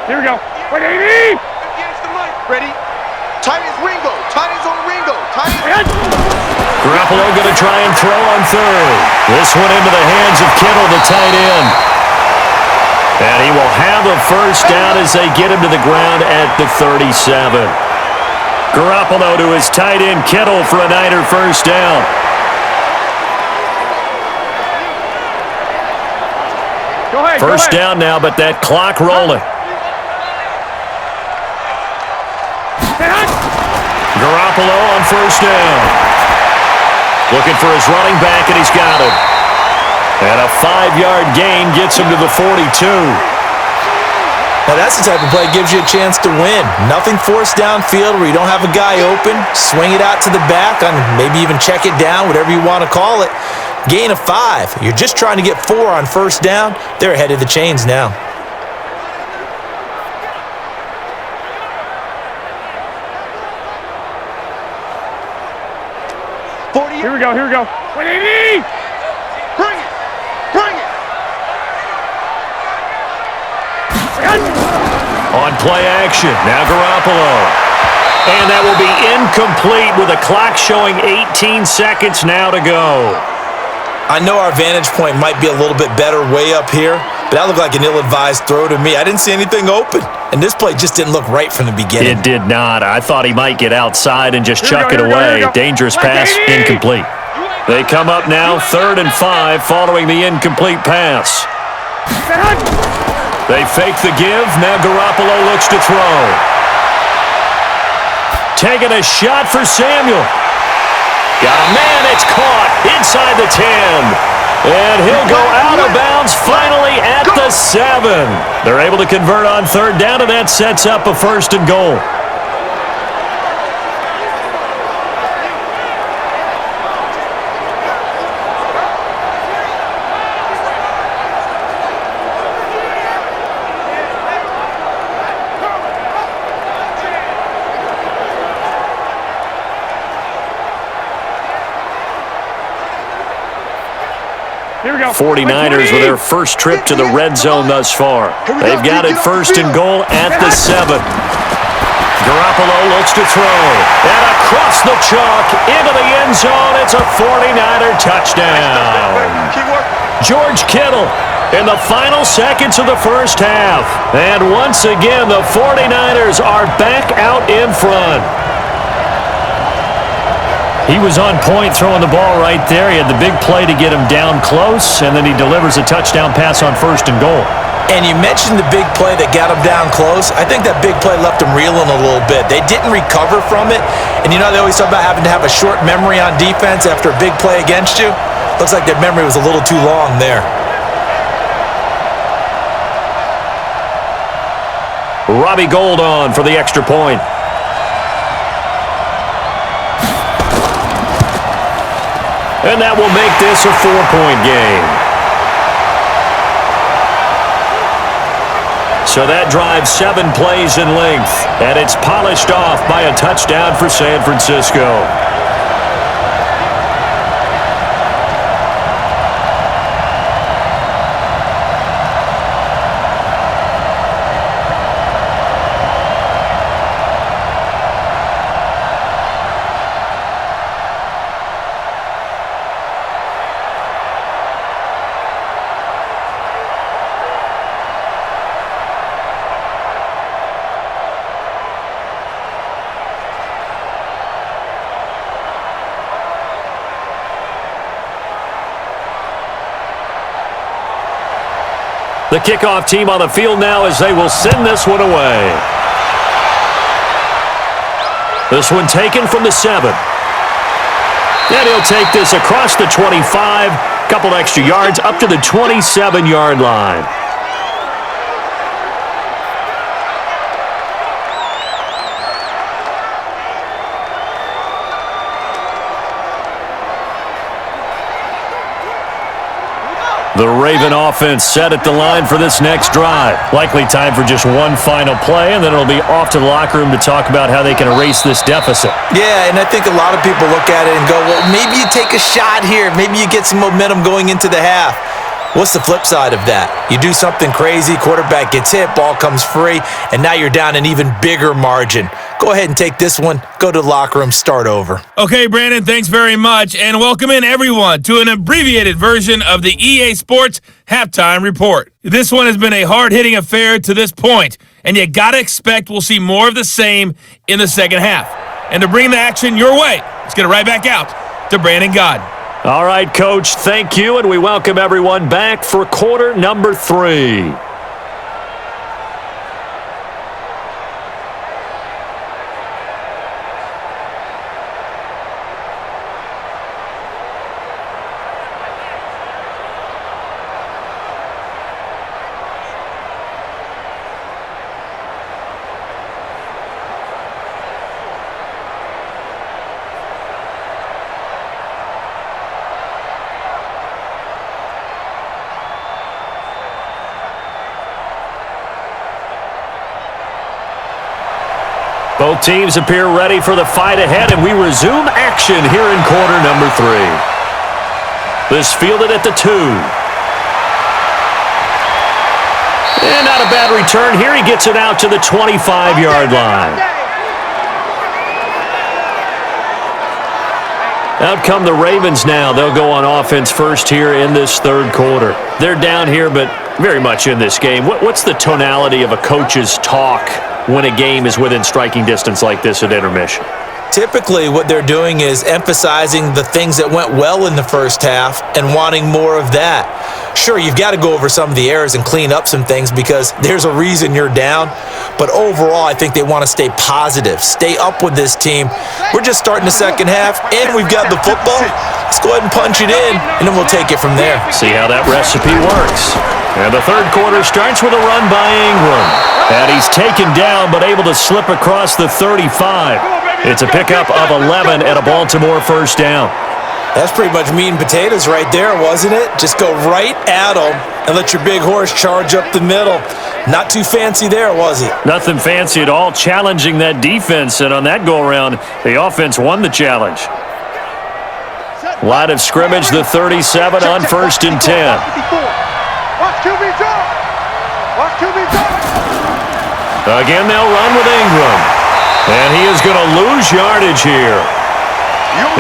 Here we go. Wait, 80! Ready? Tight as Ringo. Tight as on Ringo. Tight as... Garoppolo going to try and throw on 3rd. This one into the hands of Kittle, the tight end. And he will have a first down as they get him to the ground at the 37. Garoppolo to his tight end Kittle for a Niner first down. First down now, but that clock rolling. Garoppolo on first down. Looking for his running back, and he's got him. And a 5-yard gain gets him to the 42. Now that's the type of play that gives you a chance to win. Nothing forced downfield where you don't have a guy open. Swing it out to the back, on maybe even check it down, whatever you want to call it. Gain of 5. You're just trying to get 4 on first down. They're ahead of the chains now. Here we go, here we go. 180! Bring it! Bring it! On play action, now Garoppolo. And that will be incomplete with a clock showing 18 seconds now to go. I know our vantage point might be a little bit better way up here, but that looked like an ill-advised throw to me. I didn't see anything open, and this play just didn't look right from the beginning. It did not. I thought he might get outside and just chuck it away. Dangerous pass, incomplete. They come up now, 3rd and 5, following the incomplete pass. They fake the give. Now Garoppolo looks to throw. Taking a shot for Samuel. Got a man, it's caught inside the 10. And he'll go out of bounds finally at the 7. They're able to convert on 3rd down, and that sets up a 1st and goal. Here we go. 49ers with their first trip to the red zone thus far. They've got it 1st and goal at the 7. Garoppolo looks to throw. And across the chalk into the end zone. It's a 49er touchdown. George Kittle in the final seconds of the first half. And once again, the 49ers are back out in front. He was on point throwing the ball right there. He had the big play to get him down close, and then he delivers a touchdown pass on 1st and goal. And you mentioned the big play that got him down close. I think that big play left him reeling a little bit. They didn't recover from it. And you know they always talk about having to have a short memory on defense after a big play against you? Looks like their memory was a little too long there. Robbie Gould on for the extra point. And that will make this a 4-point game. So that drives 7 plays in length, and it's polished off by a touchdown for San Francisco. The kickoff team on the field now as they will send this one away. This one taken from the 7. And he'll take this across the 25, couple extra yards up to the 27-yard line. The Raven offense set at the line for this next drive. Likely time for just one final play, and then it'll be off to the locker room to talk about how they can erase this deficit. Yeah, and I think a lot of people look at it and go, well, maybe you take a shot here. Maybe you get some momentum going into the half. What's the flip side of that? You do something crazy, quarterback gets hit, ball comes free, and now you're down an even bigger margin. go ahead and take this one, go to the locker room, start over. Okay, Brandon, thanks very much, and welcome in everyone to an abbreviated version of the EA Sports Halftime Report. This one has been a hard-hitting affair to this point, and you gotta expect we'll see more of the same in the second half. And to bring the action your way, let's get it right back out to Brandon Gaudin. All right, Coach, thank you, and we welcome everyone back for quarter number 3. Both teams appear ready for the fight ahead, and we resume action here in quarter number 3. This fielded at the 2. And not a bad return here. He gets it out to the 25-yard line. Out come the Ravens now. They'll go on offense first here in this third quarter. They're down here, but very much in this game. What's the tonality of a coach's talk when a game is within striking distance like this at intermission? Typically, what they're doing is emphasizing the things that went well in the first half and wanting more of that. Sure, you've got to go over some of the errors and clean up some things because there's a reason you're down. But overall, I think they want to stay positive, stay up with this team. We're just starting the second half, and we've got the football. Let's go ahead and punch it in, and then we'll take it from there. See how that recipe works. And the third quarter starts with a run by Ingram. And he's taken down, but able to slip across the 35. It's a pickup of 11 and a Baltimore first down. That's pretty much meat and potatoes right there, wasn't it? Just go right at them and let your big horse charge up the middle. Not too fancy there, was it? Nothing fancy at all, challenging that defense. And on that go-around, the offense won the challenge. Line of scrimmage, the 37 on first and 10. Watch QB drop. Watch QB drop. Again, they'll run with Ingram. And he is going to lose yardage here.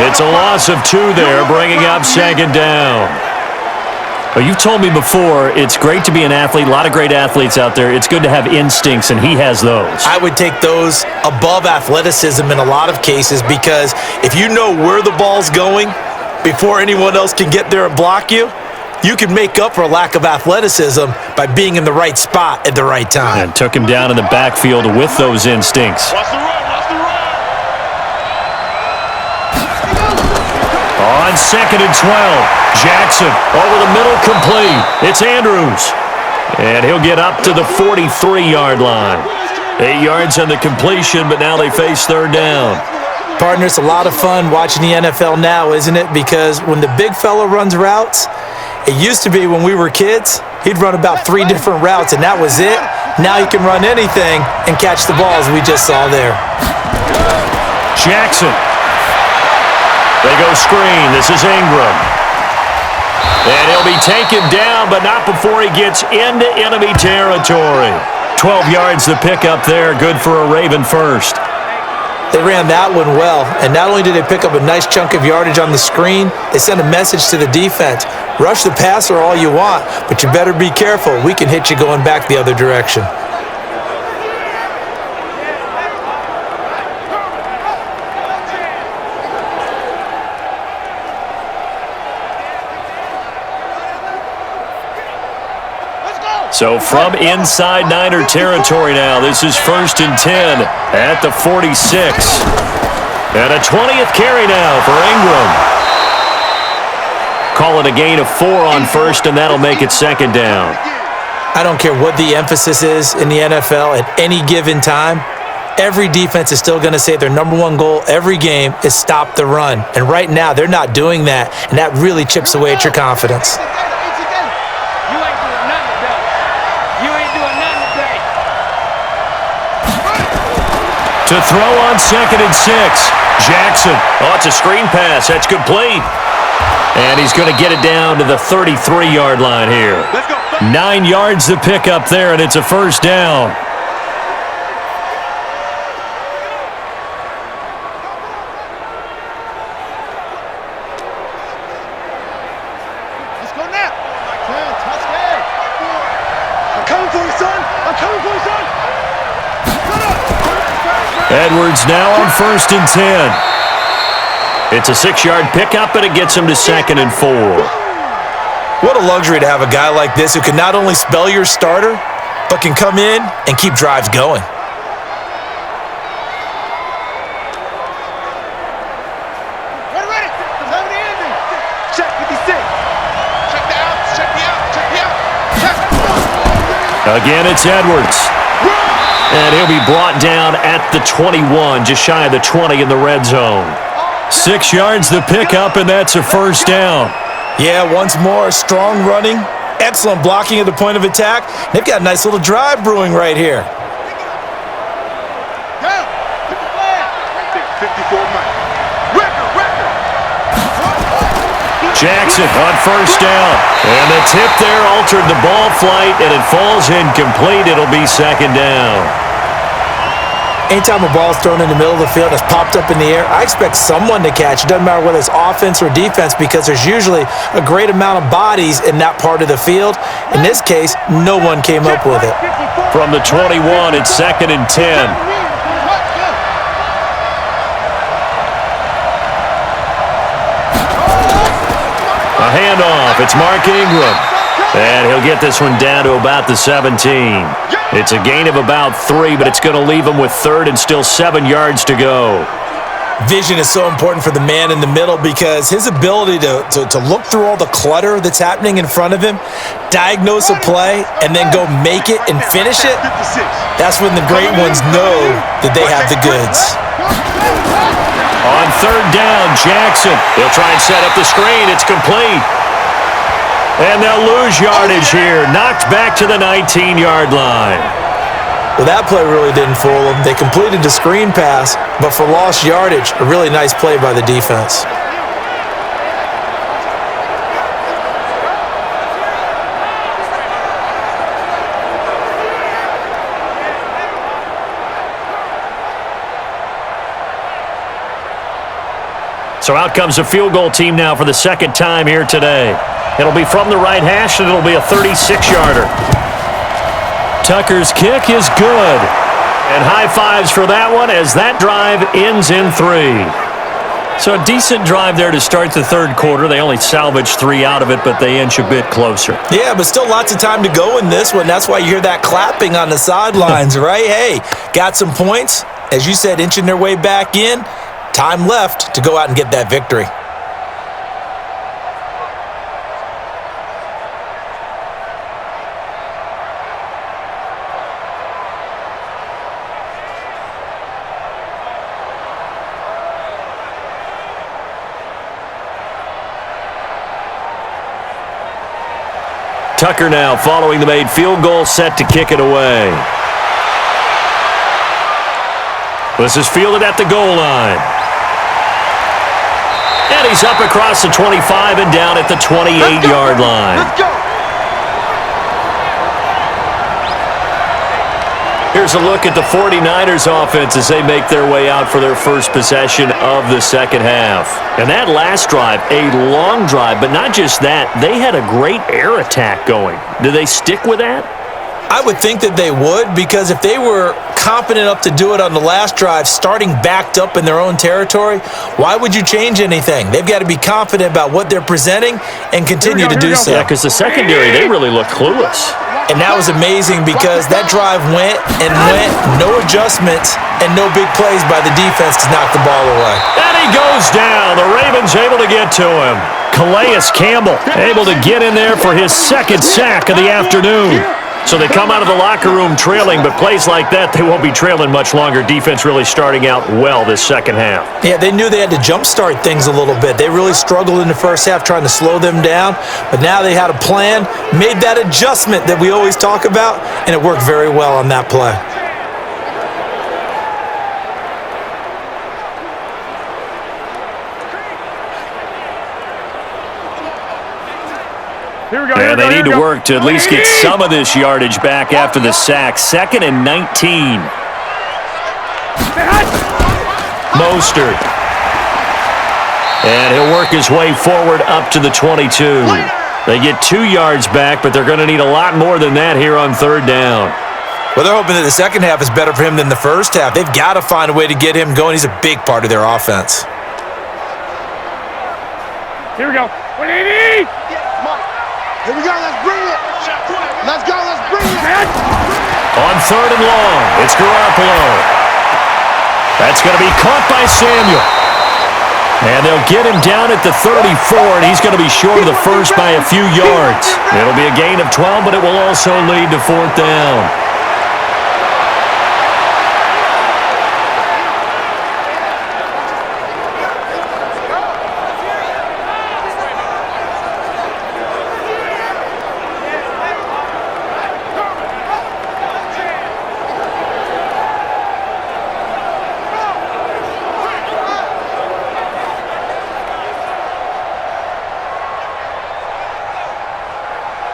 It's a loss of 2 there, bringing up second down. Well, you've told me before, it's great to be an athlete. A lot of great athletes out there. It's good to have instincts, and he has those. I would take those above athleticism in a lot of cases because if you know where the ball's going before anyone else can get there and block you, you can make up for a lack of athleticism by being in the right spot at the right time. And took him down in the backfield with those instincts. Watch the run. Watch the run. On second and 12, Jackson over the middle, complete. It's Andrews. And he'll get up to the 43-yard line. 8 yards on the completion, but now they face third down. Partner, it's a lot of fun watching the NFL now, isn't it? Because when the big fella runs routes, it used to be when we were kids, he'd run about 3 different routes, and that was it. Now he can run anything and catch the ball, as we just saw there. Jackson. They go screen. This is Ingram. And he'll be taken down, but not before he gets into enemy territory. 12 yards to pick up there. Good for a Raven first. They ran that one well, and not only did they pick up a nice chunk of yardage on the screen, they sent a message to the defense. Rush the passer all you want, but you better be careful. We can hit you going back the other direction. So from inside Niner territory now, this is first and 10 at the 46. And a 20th carry now for Ingram. Call it a gain of 4 on first, and that'll make it second down. I don't care what the emphasis is in the NFL at any given time. Every defense is still going to say their number one goal every game is stop the run. And right now, they're not doing that, and that really chips away at your confidence. To throw on second and 6. Jackson. Oh, it's a screen pass. That's complete. And he's going to get it down to the 33-yard line here. 9 yards to pick up there, and it's a first down. Edwards now on 1st and 10. It's a 6-yard pickup, and it gets him to 2nd and 4. What a luxury to have a guy like this who can not only spell your starter, but can come in and keep drives going. Ready. Check 56. Check the outs. Check the outs. Check the outs. Check. Again, it's Edwards. And he'll be brought down at the 21, just shy of the 20 in the red zone. 6 yards the pickup, and that's a 1st down. Yeah, once more, strong running, excellent blocking at the point of attack. They've got a nice little drive brewing right here. 54 Mike. Record. Jackson on 1st down. And the tip there altered the ball flight, and it falls incomplete. It'll be 2nd down. Anytime a ball is thrown in the middle of the field, it's popped up in the air, I expect someone to catch. It doesn't matter whether it's offense or defense, because there's usually a great amount of bodies in that part of the field. In this case, no one came up with it. From the 21, it's 2nd and 10. A handoff. It's Mark Ingram. And he'll get this one down to about the 17. It's a gain of about 3, but it's going to leave him with 3rd and still 7 yards to go. Vision is so important for the man in the middle, because his ability to look through all the clutter that's happening in front of him, diagnose a play, and then go make it and finish it, that's when the great ones know that they have the goods. On 3rd down, Jackson. He'll try and set up the screen. It's complete. And they'll lose yardage here. Knocked back to the 19-yard line. Well, that play really didn't fool them. They completed the screen pass, but for lost yardage, a really nice play by the defense. So out comes the field goal team now for the 2nd time here today. It'll be from the right hash, and it'll be a 36-yarder. Tucker's kick is good. And high fives for that one as that drive ends in 3. So a decent drive there to start the 3rd quarter. They only salvaged 3 out of it, but they inch a bit closer. Yeah, but still lots of time to go in this one. That's why you hear that clapping on the sidelines, right? Hey, got some points. As you said, inching their way back in. Time left to go out and get that victory. Tucker now following the made field goal, set to kick it away. This is fielded at the goal line. And he's up across the 25 and down at the 28-yard line. Let's go. Here's a look at the 49ers offense as they make their way out for their first possession of the 2nd half. And that last drive, a long drive, but not just that, they had a great air attack going. Do they stick with that? I would think that they would, because if they were competent enough to do it on the last drive, starting backed up in their own territory, why would you change anything? They've got to be confident about what they're presenting and continue to do so. Yeah, because the secondary, they really look clueless. And that was amazing, because that drive went, no adjustments, and no big plays by the defense to knock the ball away. And he goes down. The Ravens able to get to him. Calais Campbell able to get in there for his 2nd sack of the afternoon. So they come out of the locker room trailing, but plays like that, they won't be trailing much longer. Defense really starting out well this 2nd half. Yeah, they knew they had to jumpstart things a little bit. They really struggled in the first half trying to slow them down, but now they had a plan, made that adjustment that we always talk about, and it worked very well on that play. And they need to work to at least get some of this yardage back after the sack. 2nd and 19. Mostert. And he'll work his way forward up to the 22. They get 2 yards back, but they're going to need a lot more than that here on 3rd down. Well, they're hoping that the second half is better for him than the first half. They've got to find a way to get him going. He's a big part of their offense. Here we go. 180! Here we go, let's bring it. Let's go, let's bring it. On third and long, it's Garoppolo. That's going to be caught by Samuel. And they'll get him down at the 34, and he's going to be short of the first by a few yards. It'll be a gain of 12, but it will also lead to fourth down.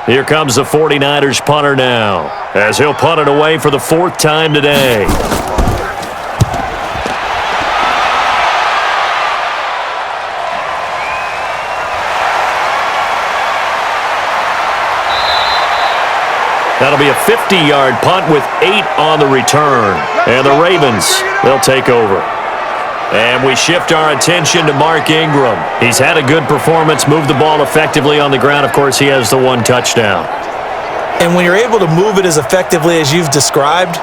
Here comes the 49ers punter now, as he'll punt it away for the fourth time today. That'll be a 50-yard punt with 8 on the return. And the Ravens, they'll take over. And we shift our attention to Mark Ingram. He's had a good performance, moved the ball effectively on the ground. Of course, he has the 1 touchdown. And when you're able to move it as effectively as you've described,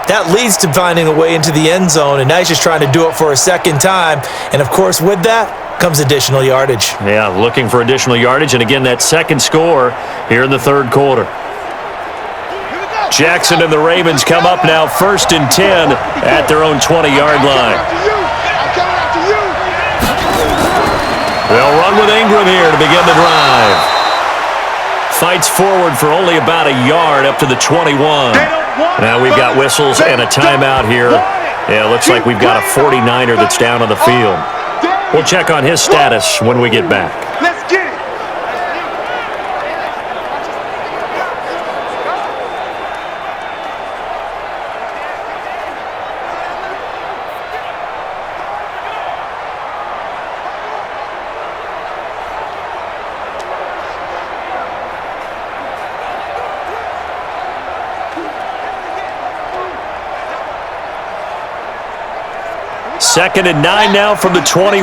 that leads to finding a way into the end zone. And now he's just trying to do it for a second time. And, of course, with that comes additional yardage. Yeah, looking for additional yardage. And, again, that second score here in the third quarter. Jackson and the Ravens come up now 1st and 10 at their own 20-yard line. They'll run with Ingram here to begin the drive. Fights forward for only about a yard up to the 21. Now we've got whistles and a timeout here. Yeah, looks like we've got a 49er that's down on the field. We'll check on his status when we get back. Let's get it. Second and 9 now from the 21.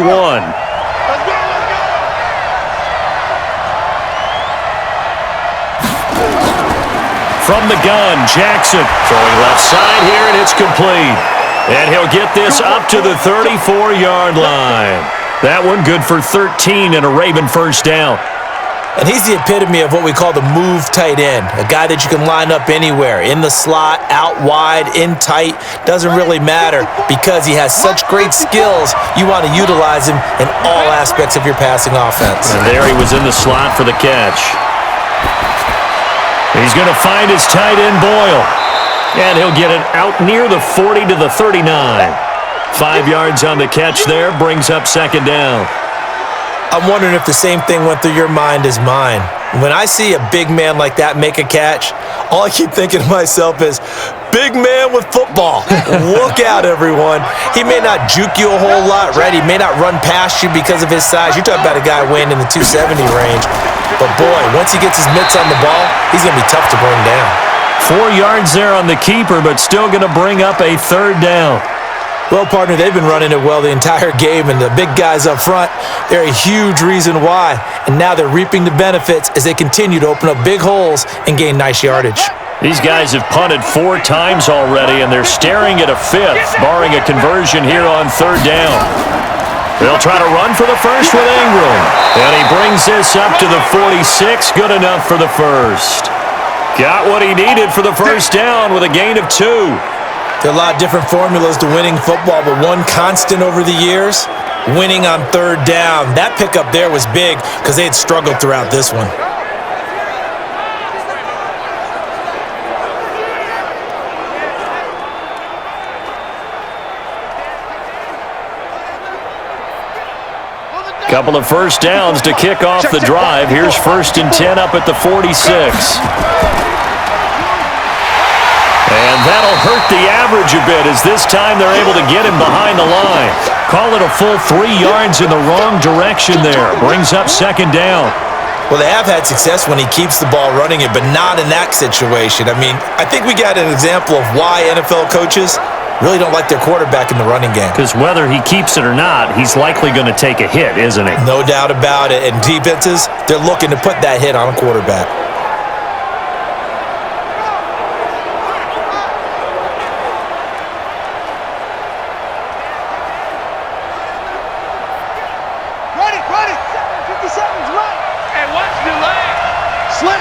From the gun, Jackson throwing left side here, and it's complete. And he'll get this up to the 34-yard line. That one good for 13 and a Raven first down. And he's the epitome of what we call the move tight end, a guy that you can line up anywhere, in the slot, out wide, in tight, doesn't really matter because he has such great skills. You want to utilize him in all aspects of your passing offense. And there he was in the slot for the catch. He's going to find his tight end, Boyle, and he'll get it out near the 40 to the 39. 5 yards on the catch there, brings up second down. I'm wondering if the same thing went through your mind as mine. When I see a big man like that make a catch, all I keep thinking to myself is, big man with football. Look out, everyone. He may not juke you a whole lot, right? He may not run past you because of his size. You're talking about a guy weighing in the 270 range. But, boy, once he gets his mitts on the ball, he's going to be tough to bring down. 4 yards there on the keeper, but still going to bring up a third down. Well, partner, they've been running it well the entire game, and the big guys up front, they're a huge reason why. And now they're reaping the benefits as they continue to open up big holes and gain nice yardage. These guys have punted 4 times already, and they're staring at a 5th, barring a conversion here on third down. They'll try to run for the first with Ingram. And he brings this up to the 46, good enough for the first. Got what he needed for the first down with a gain of 2. There are a lot of different formulas to winning football, but one constant over the years, winning on third down. That pickup there was big because they had struggled throughout this one. Couple of first downs to kick off the drive. Here's 1st and 10 up at the 46. And that'll hurt the average a bit as this time they're able to get him behind the line. Call it a full 3 yards in the wrong direction there. Brings up second down. Well, they have had success when he keeps the ball running it, but not in that situation. I mean, I think we got an example of why NFL coaches really don't like their quarterback in the running game. Because whether he keeps it or not, he's likely going to take a hit, isn't he? No doubt about it. And defenses, they're looking to put that hit on a quarterback. Ready. 50 seconds, right. Hey, watch the leg. Slam.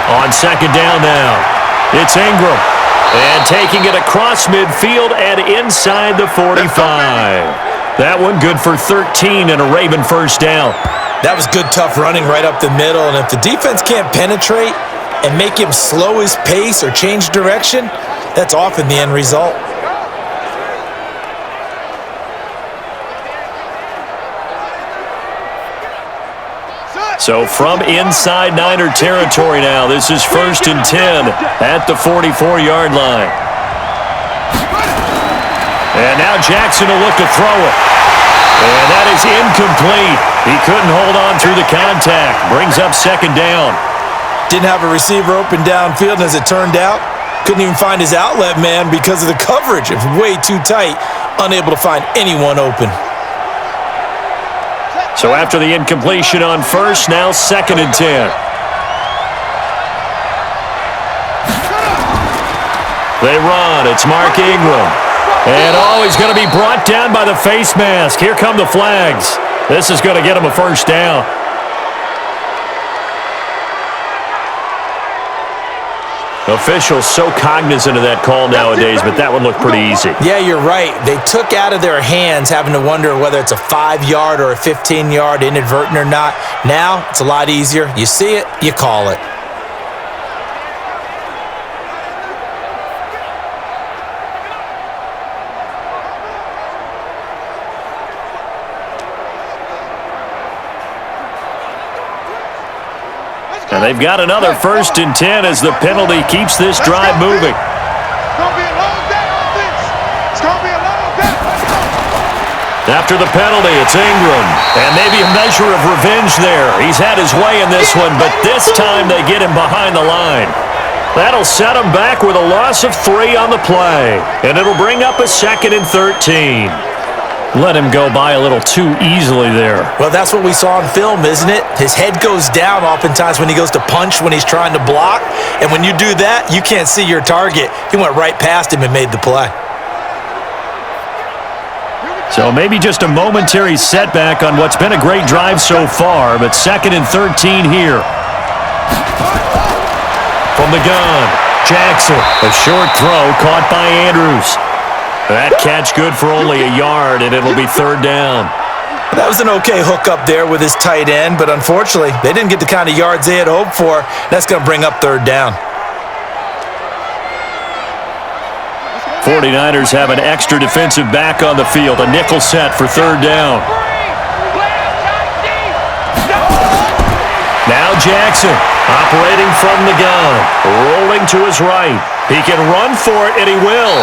On second down now, it's Ingram. And taking it across midfield and inside the 45. That one good for 13 and a Raven first down. That was good, tough running right up the middle. And if the defense can't penetrate and make him slow his pace or change direction, that's often the end result. So from inside Niner territory now, this is 1st and 10 at the 44-yard line. And now Jackson will look to throw it. And that is incomplete. He couldn't hold on through the contact. Brings up second down. Didn't have a receiver open downfield, and as it turned out, couldn't even find his outlet man because of the coverage. It was way too tight, unable to find anyone open. So after the incompletion on first, now 2nd and 10. They run. It's Mark Ingram. And he's going to be brought down by the face mask. Here come the flags. This is going to get him a first down. Officials so cognizant of that call nowadays, but that one looked pretty easy. Yeah, you're right. They took out of their hands having to wonder whether it's a 5-yard or a 15-yard inadvertent or not. Now, it's a lot easier. You see it, you call it. And they've got another 1st and 10 as the penalty keeps this drive moving. It's going to be a long day, offense. It's going to be a long day. After the penalty, it's Ingram. And maybe a measure of revenge there. He's had his way in this one, but this time they get him behind the line. That'll set him back with a loss of 3 on the play. And it'll bring up a 2nd and 13. Let him go by a little too easily there. Well, that's what we saw in film, isn't it? His head goes down oftentimes when he goes to punch when he's trying to block. And when you do that, you can't see your target. He went right past him and made the play. So maybe just a momentary setback on what's been a great drive so far, but 2nd and 13 here. From the gun, Jackson. A short throw caught by Andrews. That catch good for only a yard, and it'll be 3rd down. That was an okay hook up there with his tight end, but unfortunately, they didn't get the kind of yards they had hoped for. That's going to bring up 3rd down. 49ers have an extra defensive back on the field, a nickel set for 3rd down. Now Jackson, operating from the gun, rolling to his right. He can run for it, and he will.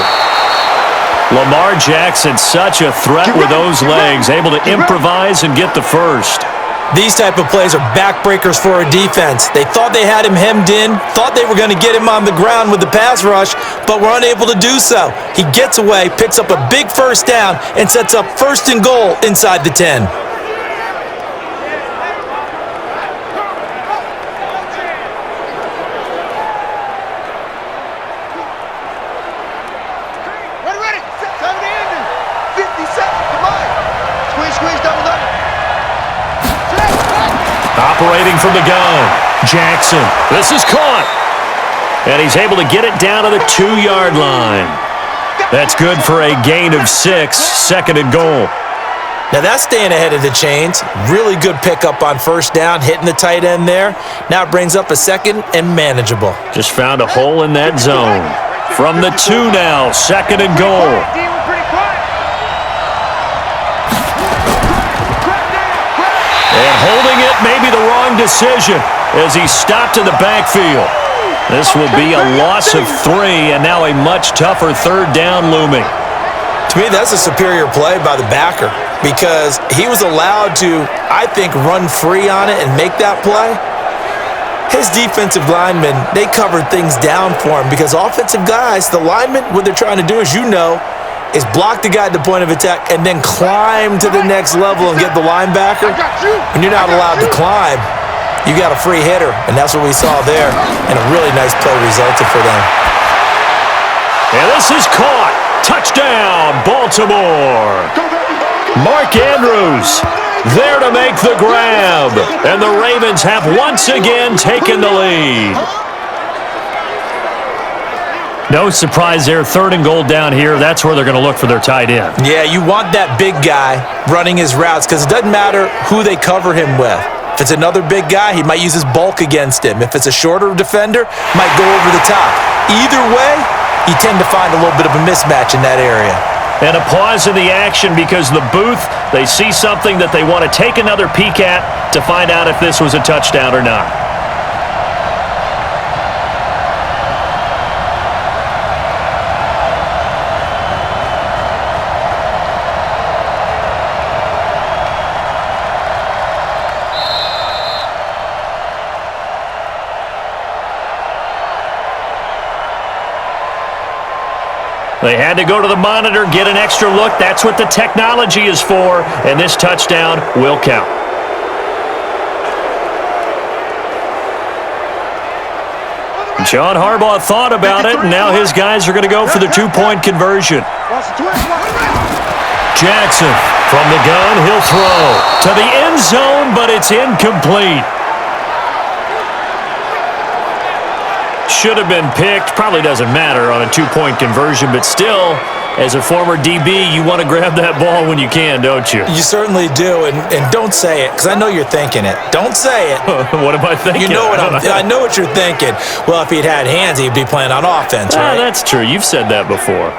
Lamar Jackson, such a threat with those legs, able to improvise and get the first. These type of plays are backbreakers for a defense. They thought they had him hemmed in, thought they were going to get him on the ground with the pass rush, but were unable to do so. He gets away, picks up a big first down, and sets up 1st and goal inside the 10. Ready. 50 seconds, come on. Squeeze, double. Operating from the gun, Jackson. This is caught. And he's able to get it down to the 2-yard line. That's good for a gain of 6, 2nd and goal. Now that's staying ahead of the chains. Really good pickup on 1st down, hitting the tight end there. Now it brings up a 2nd and manageable. Just found a hole in that zone. From the 2 now, 2nd and goal. And holding it may be the wrong decision as he stopped in the backfield. This will be a loss of 3, and now a much tougher 3rd down looming. To me, that's a superior play by the backer. because he was allowed to, I think, run free on it and make that play. His defensive linemen, they covered things down for him because offensive guys, the linemen, what they're trying to do, as you know, is block the guy at the point of attack and then climb to the next level and get the linebacker. When you're not allowed to climb, you got a free hitter, and that's what we saw there, and a really nice play resulted for them. And this is caught. Touchdown, Baltimore. Mark Andrews there to make the grab. And the Ravens have once again taken the lead. No surprise there. 3rd and goal down here. That's where they're going to look for their tight end. Yeah, you want that big guy running his routes because it doesn't matter who they cover him with. If it's another big guy, he might use his bulk against him. If it's a shorter defender, might go over the top. Either way, you tend to find a little bit of a mismatch in that area. And a pause in the action because the booth, they see something that they want to take another peek at to find out if this was a touchdown or not. They had to go to the monitor, get an extra look. That's what the technology is for, and this touchdown will count. John Harbaugh thought about it, and now his guys are going to go for the 2-point conversion. Jackson from the gun, he'll throw to the end zone, but it's incomplete. Should have been picked. Probably doesn't matter on a 2-point conversion, but still, as a former DB, you want to grab that ball when you can, don't you? You certainly do, and don't say it, because I know you're thinking it. Don't say it. What am I thinking? You know I know what you're thinking. Well, if he'd had hands, he'd be playing on offense, right? That's true. You've said that before.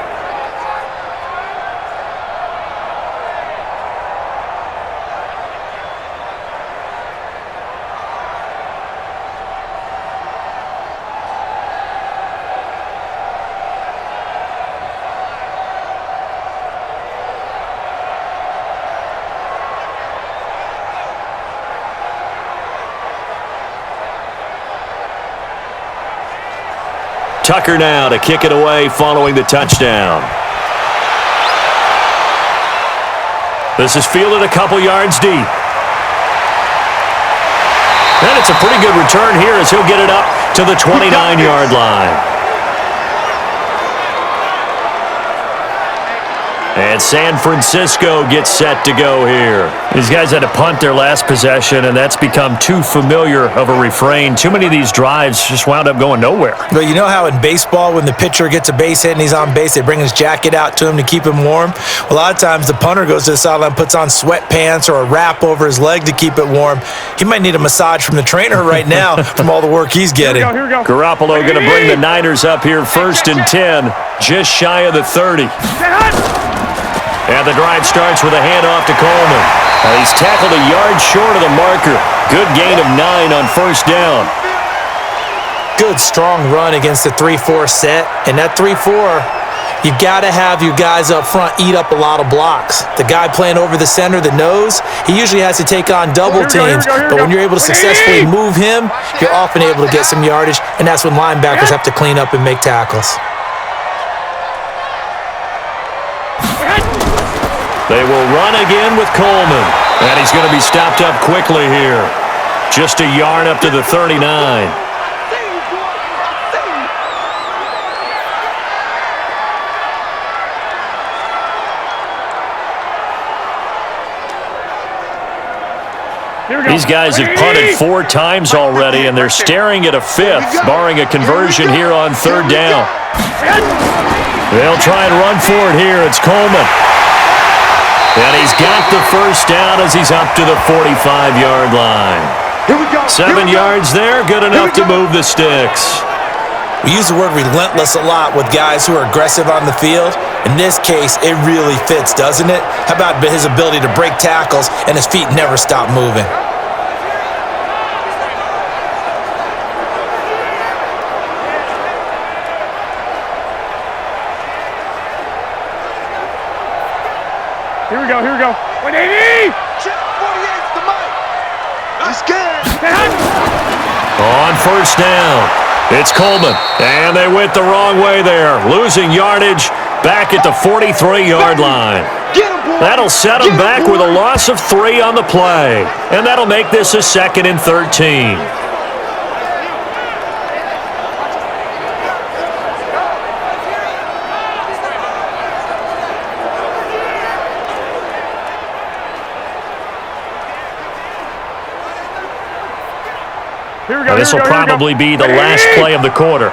Tucker now to kick it away following the touchdown. This is fielded a couple yards deep. And it's a pretty good return here as he'll get it up to the 29-yard line. And San Francisco gets set to go here. These guys had to punt their last possession, and that's become too familiar of a refrain. Too many of these drives just wound up going nowhere. But you know how in baseball, when the pitcher gets a base hit and he's on base, they bring his jacket out to him to keep him warm? A lot of times the punter goes to the sideline, puts on sweatpants or a wrap over his leg to keep it warm. He might need a massage from the trainer right now from all the work he's getting. Here we go. Garoppolo going to bring the Niners up here 1st and 10, just shy of the 30. And the drive starts with a handoff to Coleman. He's tackled a yard short of the marker. Good gain of 9 on 1st down. Good, strong run against the 3-4 set. And that 3-4, you got to have your guys up front eat up a lot of blocks. The guy playing over the center, the nose, he usually has to take on double teams. But when you're able to successfully move him, you're often able to get some yardage. And that's when linebackers have to clean up and make tackles. They will run again with Coleman. And he's going to be stopped up quickly here. Just a yard up to the 39. These guys have punted 4 times already, and they're staring at a 5th, barring a conversion here on 3rd down. They'll try and run for it here. It's Coleman. And he's got the 1st down as he's up to the 45-yard line. 7 yards there, good enough to move the sticks. We use the word relentless a lot with guys who are aggressive on the field. In this case, it really fits, doesn't it? How about his ability to break tackles and his feet never stop moving? Here we go. 180! 48's the mic. He's scared. On first down, it's Coleman, and they went the wrong way there, losing yardage back at the 43-yard line. Get him, boy. That'll set them back with a loss of 3 on the play, and that'll make this a 2nd and 13. Here we go. This will probably be the last play of the quarter.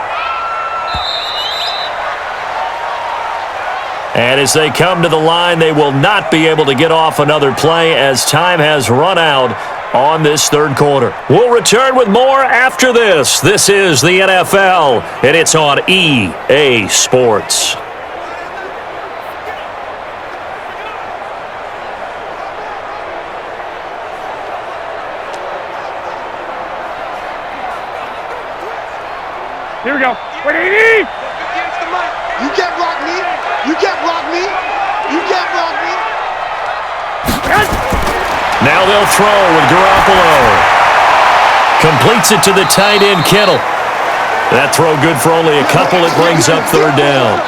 And as they come to the line, they will not be able to get off another play as time has run out on this third quarter. We'll return with more after this. This is the NFL, and it's on EA Sports. Here we go. 180! You can't block me. You can't block me. You can't block me. Now they'll throw with Garoppolo. Completes it to the tight end, Kittle. That throw good for only a couple. It brings up third down.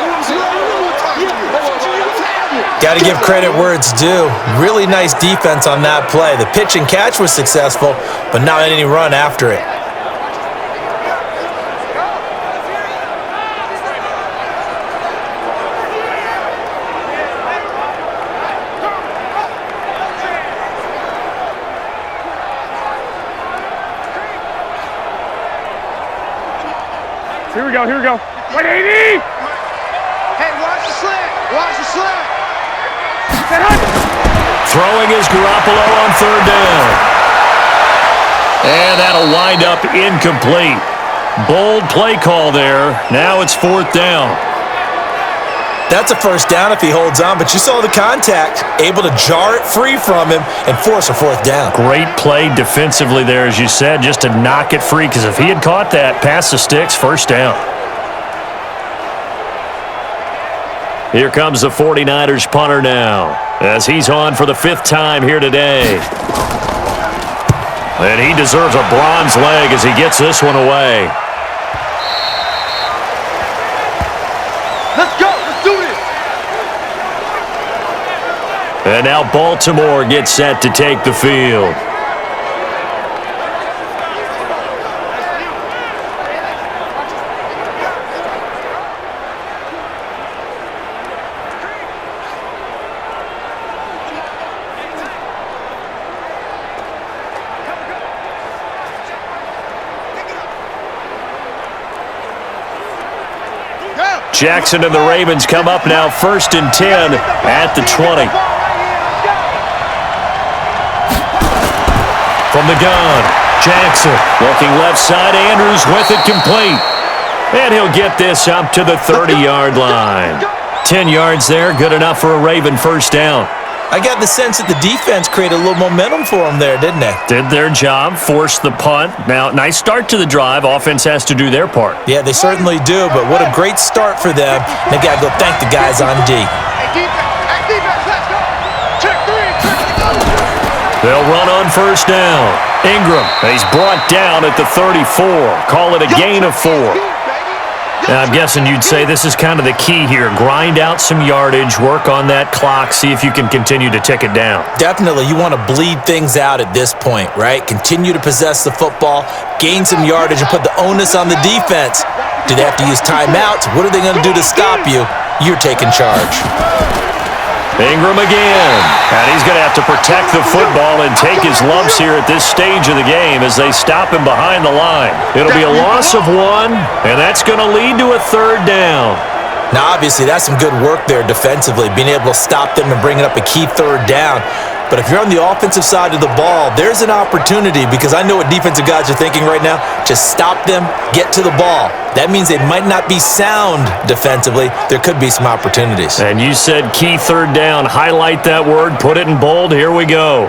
Got to give credit where it's due. Really nice defense on that play. The pitch and catch was successful, but not any run after it. Here we go. Here we go. 180! Hey, watch the slant. Watch the slant. Throwing is Garoppolo on third down. And that'll wind up incomplete. Bold play call there. Now it's 4th down. That's a first down if he holds on, but you saw the contact, able to jar it free from him and force a 4th down. Great play defensively there, as you said, just to knock it free, because if he had caught that, past the sticks, first down. Here comes the 49ers punter now, as he's on for the 5th time here today. And he deserves a bronze leg as he gets this one away. Let's go. Let's do this. And now Baltimore gets set to take the field. Jackson and the Ravens come up now 1st and 10 at the 20. From the gun, Jackson looking left side. Andrews with it complete. And he'll get this up to the 30-yard line. 10 yards there, good enough for a Raven first down. I got the sense that the defense created a little momentum for them there, didn't they? Did their job, forced the punt. Now, nice start to the drive. Offense has to do their part. Yeah, they certainly do, but what a great start for them. They've got to go thank the guys on D. Let's go. Check 3. They'll run on first down. Ingram, he's brought down at the 34. Call it a gain of 4. Now, I'm guessing you'd say this is kind of the key here. Grind out some yardage, work on that clock, see if you can continue to tick it down. Definitely, you want to bleed things out at this point, right? Continue to possess the football, gain some yardage, and put the onus on the defense. Do they have to use timeouts? What are they going to do to stop you? You're taking charge. Ingram again, and he's going to have to protect the football and take his lumps here at this stage of the game as they stop him behind the line. It'll be a loss of 1, and that's going to lead to a 3rd down. Now, obviously, that's some good work there defensively, being able to stop them and bringing up a key 3rd down. But if you're on the offensive side of the ball, there's an opportunity, because I know what defensive guys are thinking right now. Just stop them, get to the ball. That means they might not be sound defensively. There could be some opportunities. And you said key 3rd down. Highlight that word. Put it in bold. Here we go.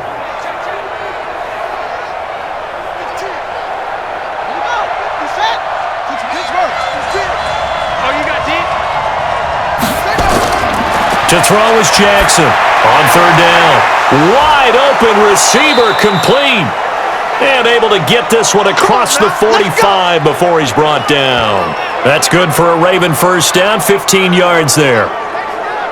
To throw is Jackson. On third down, wide open receiver complete. And able to get this one across the 45 before he's brought down. That's good for a Raven first down, 15 yards there.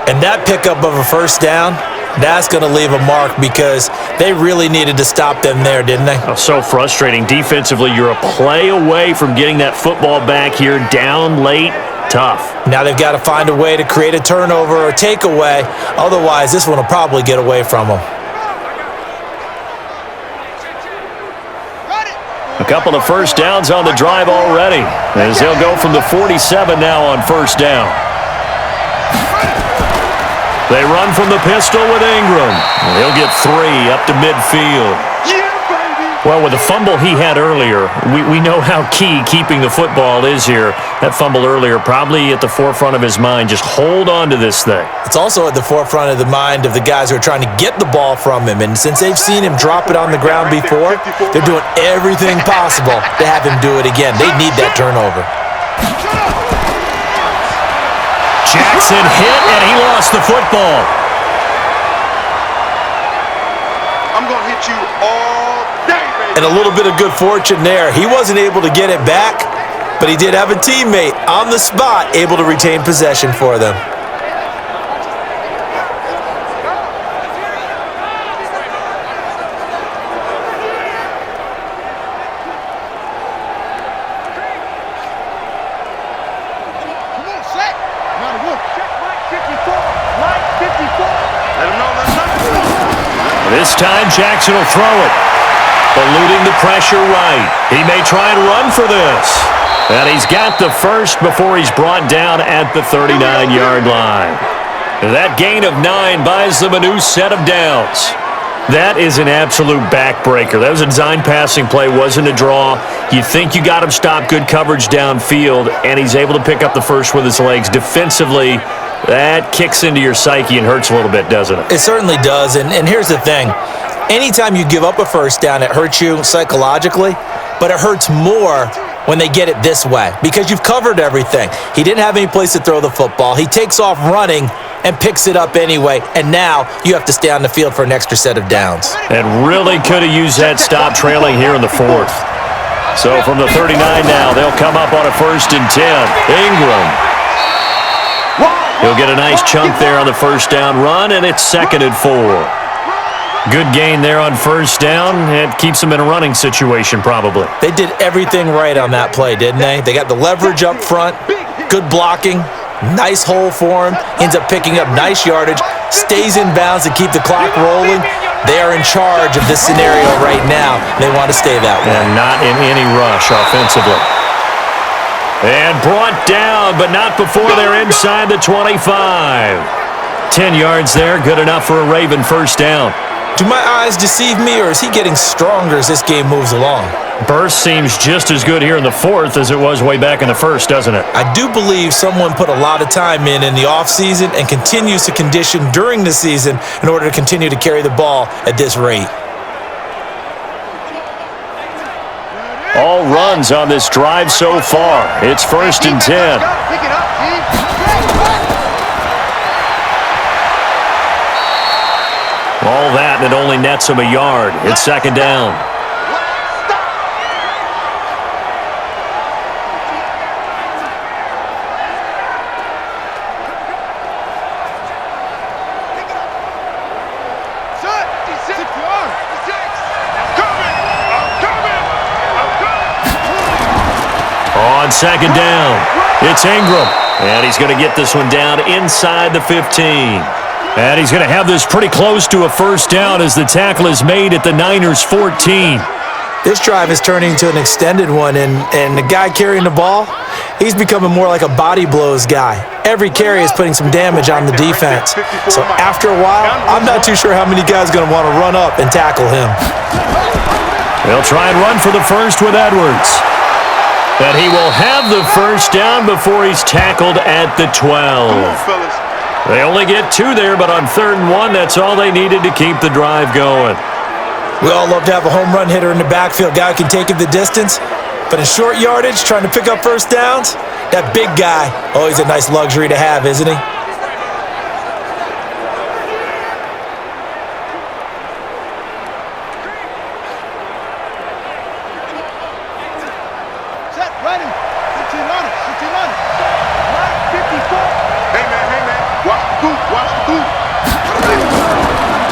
And that pickup of a first down, that's going to leave a mark because they really needed to stop them there, didn't they? Oh, so frustrating. Defensively, you're a play away from getting that football back here down late. Tough. Now they've got to find a way to create a turnover or takeaway. Otherwise, this one will probably get away from them. A couple of first downs on the drive already, as they'll go from the 47 now on first down. They run from the pistol with Ingram. He'll get 3 up to midfield. Well, with the fumble he had earlier, we know how key keeping the football is here. That fumble earlier probably at the forefront of his mind. Just hold on to this thing. It's also at the forefront of the mind of the guys who are trying to get the ball from him. And since they've seen him drop it on the ground before, they're doing everything possible to have him do it again. They need that turnover. Jackson hit, and he lost the football. I'm going to hit you all day, baby. And a little bit of good fortune there. He wasn't able to get it back, but he did have a teammate on the spot able to retain possession for them. This time, Jackson will throw it. Eluding the pressure right. He may try and run for this. And he's got the first before he's brought down at the 39-yard line. That gain of 9 buys them a new set of downs. That is an absolute backbreaker. That was a design passing play, wasn't a draw. You think you got him stopped, good coverage downfield, and he's able to pick up the first with his legs. Defensively, that kicks into your psyche and hurts a little bit, doesn't it? It certainly does, and here's the thing. Anytime you give up a first down, it hurts you psychologically, but it hurts more when they get it this way because you've covered everything. He didn't have any place to throw the football. He takes off running and picks it up anyway, and now you have to stay on the field for an extra set of downs. And really could have used that stop trailing here in the fourth. So from the 39 now, they'll come up on a 1st and 10. Ingram. He'll get a nice chunk there on the first down run, and it's 2nd and 4. Good gain there on first down. It keeps them in a running situation probably. They did everything right on that play, didn't they? They got the leverage up front, good blocking, nice hole for him, ends up picking up nice yardage, stays in bounds to keep the clock rolling. They are in charge of this scenario right now. They want to stay that way. And not in any rush offensively. And brought down, but not before they're inside the 25. 10 yards there, good enough for a Raven first down. Do my eyes deceive me, or is he getting stronger as this game moves along? Burst seems just as good here in the fourth as it was way back in the first, doesn't it? I do believe someone put a lot of time in the offseason and continues to condition during the season in order to continue to carry the ball at this rate. All runs on this drive so far. It's 1st and 10. All that, and it only nets him a yard. It's 2nd down. On 2nd down, it's Ingram. And he's going to get this one down inside the 15. And he's going to have this pretty close to a first down as the tackle is made at the Niners' 14. This drive is turning into an extended one, and the guy carrying the ball, he's becoming more like a body blows guy. Every carry is putting some damage on the defense. So after a while, I'm not too sure how many guys are going to want to run up and tackle him. They'll try and run for the first with Edwards. And he will have the first down before he's tackled at the 12. They only get 2 there, but on 3rd and 1, that's all they needed to keep the drive going. We all love to have a home run hitter in the backfield. Guy who can take it the distance. But in short yardage, trying to pick up first downs, that big guy, always a nice luxury to have, isn't he?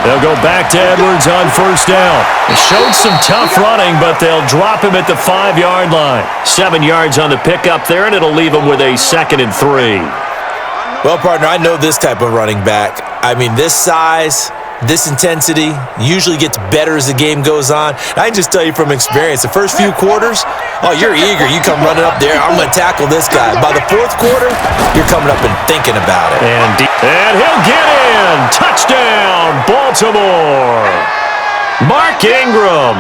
They'll go back to Edwards on first down. He showed some tough running, but they'll drop him at the 5-yard line. 7 yards on the pickup there, and it'll leave him with a 2nd and 3. Well, partner, I know this type of running back. I mean, this size, this intensity usually gets better as the game goes on. And I can just tell you from experience, the first few quarters, oh, you're eager. You come running up there, I'm going to tackle this guy. By the 4th quarter, you're coming up and thinking about it. And he'll get in. Touchdown, Baltimore. Mark Ingram,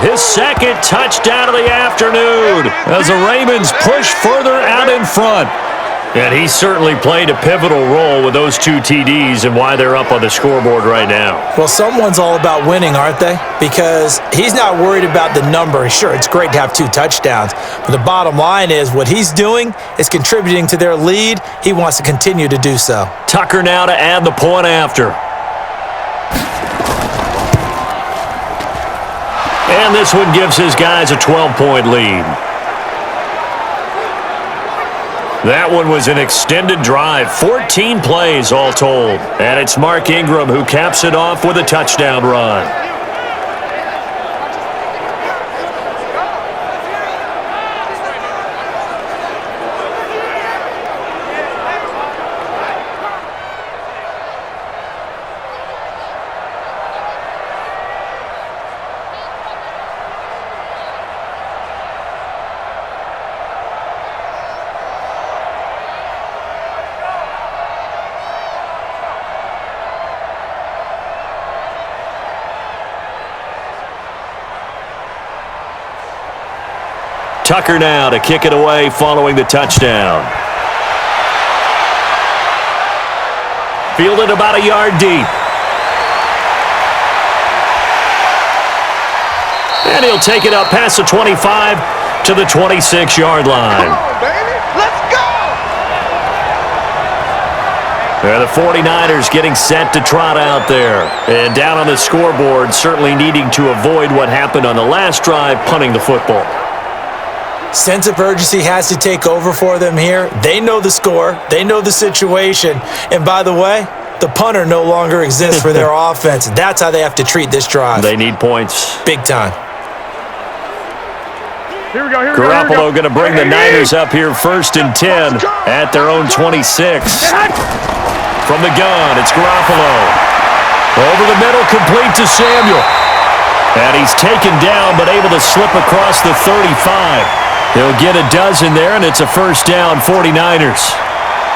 his 2nd touchdown of the afternoon as the Ravens push further out in front. And he certainly played a pivotal role with those 2 TDs and why they're up on the scoreboard right now. Well, someone's all about winning, aren't they? Because he's not worried about the number. Sure, it's great to have 2 touchdowns, but the bottom line is what he's doing is contributing to their lead. He wants to continue to do so. Tucker now to add the point after. And this one gives his guys a 12-point lead. That one was an extended drive, 14 plays all told. And it's Mark Ingram who caps it off with a touchdown run. Tucker now to kick it away following the touchdown. Fielded about a yard deep. And he'll take it up past the 25 to the 26-yard line. Come on, baby. Let's go! They're the 49ers getting set to trot out there. And down on the scoreboard, certainly needing to avoid what happened on the last drive, punting the football. Sense of urgency has to take over for them here. They know the score. They know the situation. And by the way, the punter no longer exists for their offense. That's how they have to treat this drive. They need points. Big time. Here we go, here we Garoppolo going to bring the Niners up here 1st and 10 at their own 26. From the gun, it's Garoppolo. Over the middle, complete to Samuel. And he's taken down, but able to slip across the 35. He'll get a dozen there, and it's a first down, 49ers.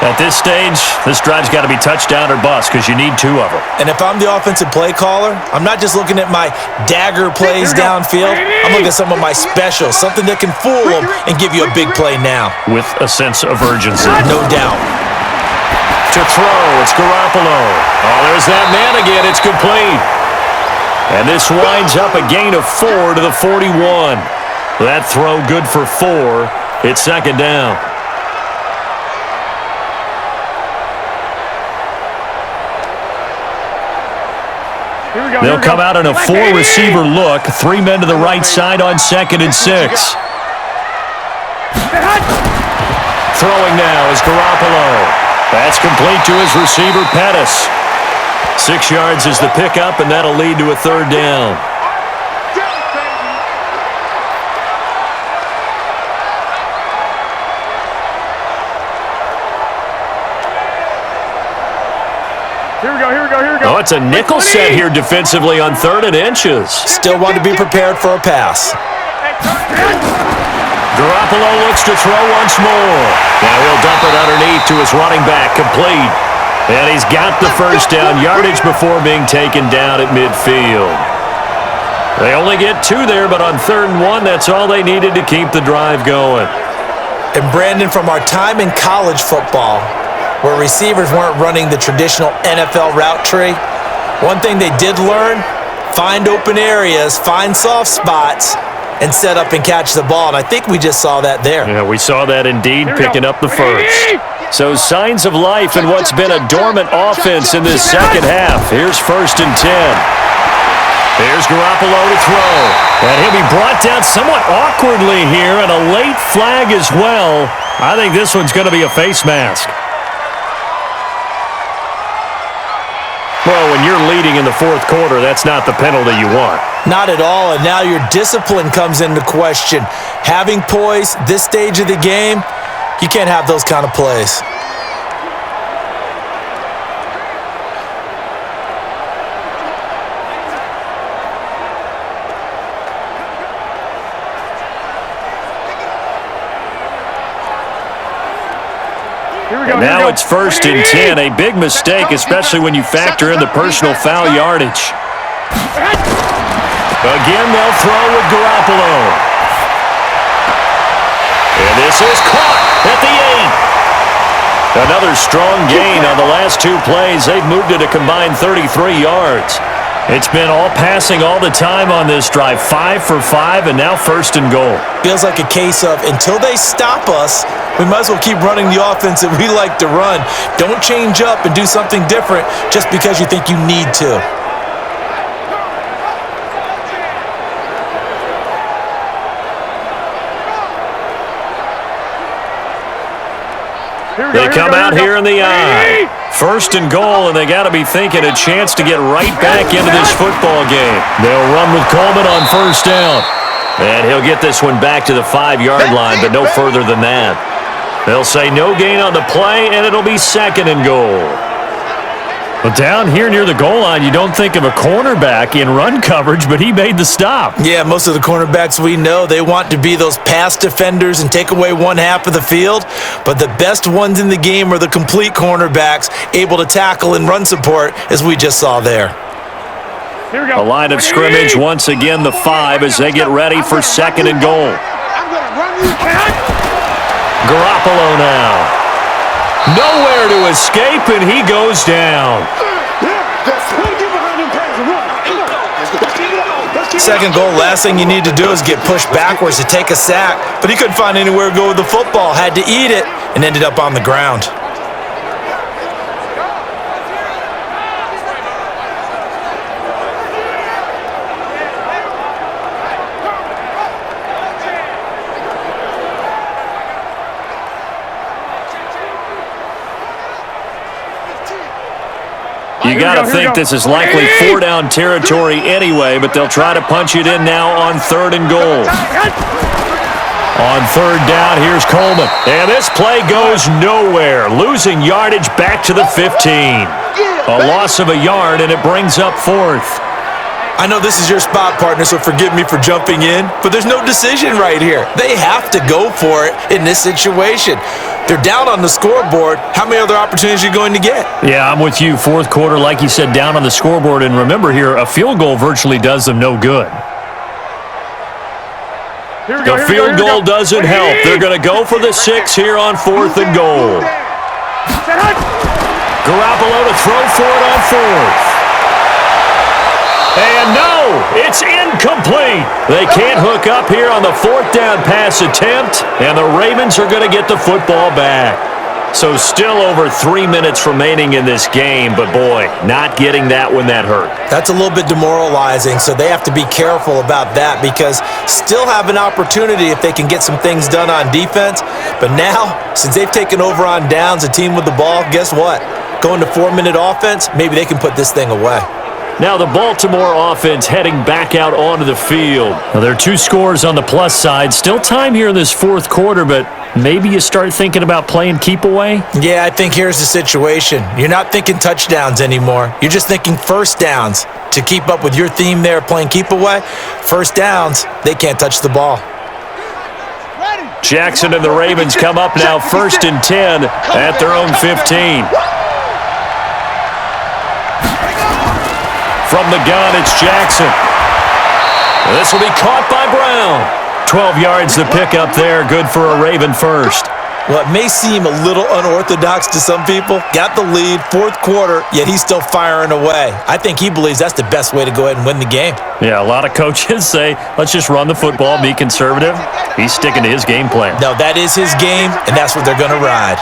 At this stage, this drive's got to be touchdown or bust because you need 2 of them. And if I'm the offensive play caller, I'm not just looking at my dagger plays downfield. I'm looking at some of my specials, something that can fool them and give you a big play now. With a sense of urgency. No doubt. To throw, it's Garoppolo. Oh, there's that man again. It's complete. And this winds up a gain of 4 to the 41. That throw good for 4. It's 2nd down. They'll come out in a 4-receiver look. 3 men to the right side on 2nd and 6. Throwing now is Garoppolo. That's complete to his receiver, Pettis. 6 yards is the pickup, and that'll lead to a 3rd down. Here we go. Oh, it's a nickel set here defensively on 3rd and inches. Still want to be prepared for a pass. Garoppolo looks to throw once more. Now he'll dump it underneath to his running back, complete. And he's got the first down, yardage before being taken down at midfield. They only get 2 there, but on 3rd and 1, that's all they needed to keep the drive going. And Brandon, from our time in college football, where receivers weren't running the traditional NFL route tree, one thing they did learn, find open areas, find soft spots, and set up and catch the ball. And I think we just saw that there. Yeah, we saw that indeed, picking up the first. So signs of life in what's been a dormant offense in this 2nd half. Here's 1st and 10. Here's Garoppolo to throw. And he'll be brought down somewhat awkwardly here, and a late flag as well. I think this one's going to be a face mask. Well, when you're leading in the fourth quarter, that's not the penalty you want. Not at all, and now your discipline comes into question. Having poise this stage of the game, you can't have those kind of plays. And now it's 1st and 10, a big mistake, especially when you factor in the personal foul yardage. Again, they'll throw with Garoppolo. And this is caught at the 8. Another strong gain on the last 2 plays. They've moved it a combined 33 yards. It's been all passing all the time on this drive. 5 for 5, and now 1st and goal. Feels like a case of until they stop us, we might as well keep running the offense that we like to run. Don't change up and do something different just because you think you need to. They come out here in the eye. 1st and goal, and they got to be thinking a chance to get right back into this football game. They'll run with Coleman on 1st down. And he'll get this one back to the 5-yard line, but no further than that. They'll say no gain on the play, and it'll be 2nd and goal. Well, down here near the goal line, you don't think of a cornerback in run coverage, but he made the stop. Yeah, most of the cornerbacks we know, they want to be those pass defenders and take away one half of the field, but the best ones in the game are the complete cornerbacks, able to tackle and run support, as we just saw there. Here we go. A line of scrimmage once again, the 5, as they get ready for 2nd and goal. Garoppolo now. Nowhere to escape, and he goes down. 2nd goal, last thing you need to do is get pushed backwards to take a sack, but he couldn't find anywhere to go with the football, had to eat it, and ended up on the ground. You got to think this is likely 4-down territory anyway, but they'll try to punch it in now on 3rd and goal. On 3rd down, here's Coleman. And this play goes nowhere, losing yardage back to the 15. A loss of a yard, and it brings up 4th. I know this is your spot, partner, so forgive me for jumping in, but there's no decision right here. They have to go for it in this situation. They're down on the scoreboard. How many other opportunities are you going to get? Yeah, I'm with you. 4th quarter, like you said, down on the scoreboard. And remember here, a field goal virtually does them no good. The field goal doesn't help. They're going to go for the 6 here on 4th and goal. Garoppolo to throw for it on 4th. And no, it's incomplete. They can't hook up here on the 4th down pass attempt, and the Ravens are going to get the football back. So still over 3 minutes remaining in this game, but boy, not getting that when that hurt. That's a little bit demoralizing, so they have to be careful about that because still have an opportunity if they can get some things done on defense. But now, since they've taken over on downs, a team with the ball, guess what? Going to 4-minute offense, maybe they can put this thing away. Now the Baltimore offense heading back out onto the field. Now there are 2 scores on the plus side. Still time here in this 4th quarter, but maybe you start thinking about playing keep away? Yeah, I think here's the situation. You're not thinking touchdowns anymore. You're just thinking 1st downs. To keep up with your theme there, playing keep away, 1st downs, they can't touch the ball. Jackson and the Ravens come up now 1st and 10 at their own 15. From the gun, it's Jackson. This will be caught by Brown. 12 yards to pick up there. Good for a Raven first. Well, it may seem a little unorthodox to some people. Got the lead, 4th quarter, yet he's still firing away. I think he believes that's the best way to go ahead and win the game. Yeah, a lot of coaches say, let's just run the football, be conservative. He's sticking to his game plan. No, that is his game, and that's what they're going to ride.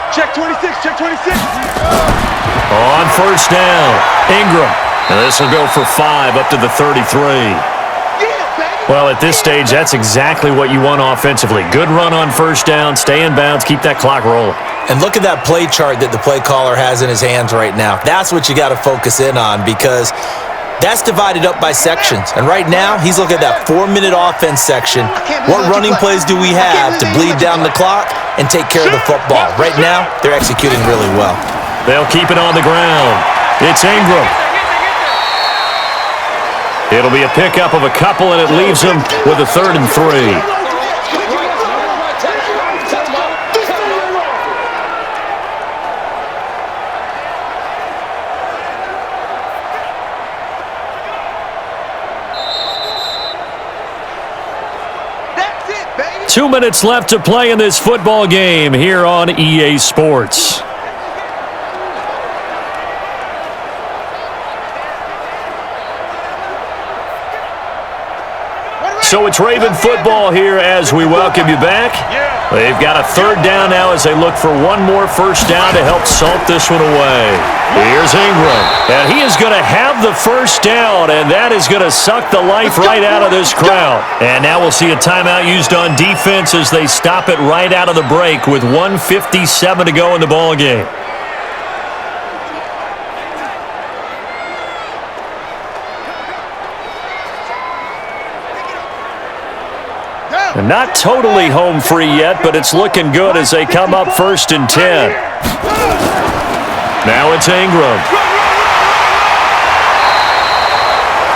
Check 26, check 26. On 1st down, Ingram. And this will go for 5 up to the 33. Well, at this stage, that's exactly what you want offensively. Good run on 1st down, stay in bounds, keep that clock rolling. And look at that play chart that the play caller has in his hands right now. That's what you got to focus in on, because that's divided up by sections. And right now, he's looking at that 4-minute offense section. What running plays do we have to bleed down the clock and take care of the football? Right now, they're executing really well. They'll keep it on the ground. It's Ingram. It'll be a pickup of a couple, and it leaves them with a 3rd and 3. That's it, baby. 2 minutes left to play in this football game here on EA Sports. So it's Raven football here as we welcome you back. They've got a 3rd down now as they look for one more first down to help salt this one away. Here's Ingram, and he is going to have the first down, and that is going to suck the life right out of this crowd. And now we'll see a timeout used on defense as they stop it right out of the break with 1:57 to go in the ball game. And not totally home free yet, but it's looking good as they come up 1st and 10. Now it's Ingram.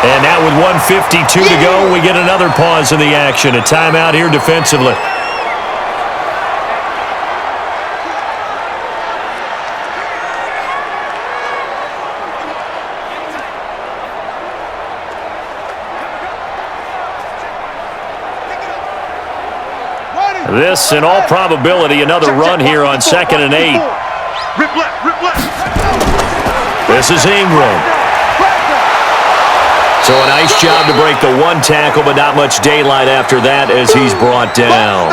And now with 1:52 to go, we get another pause in the action. A timeout here defensively. This, in all probability, another run here on 2nd and 8. Rip left. This is Ingram. So a nice job to break the 1 tackle, but not much daylight after that as he's brought down.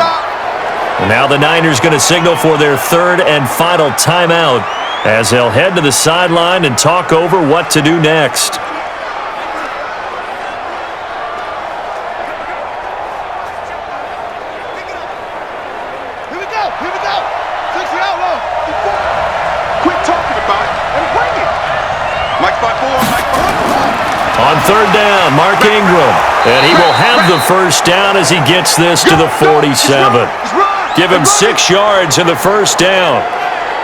And now the Niners going to signal for their 3rd and final timeout as they'll head to the sideline and talk over what to do next. On 3rd down, Mark Ingram, and he will have the first down as he gets this to the 47. Give him 6 yards in the first down.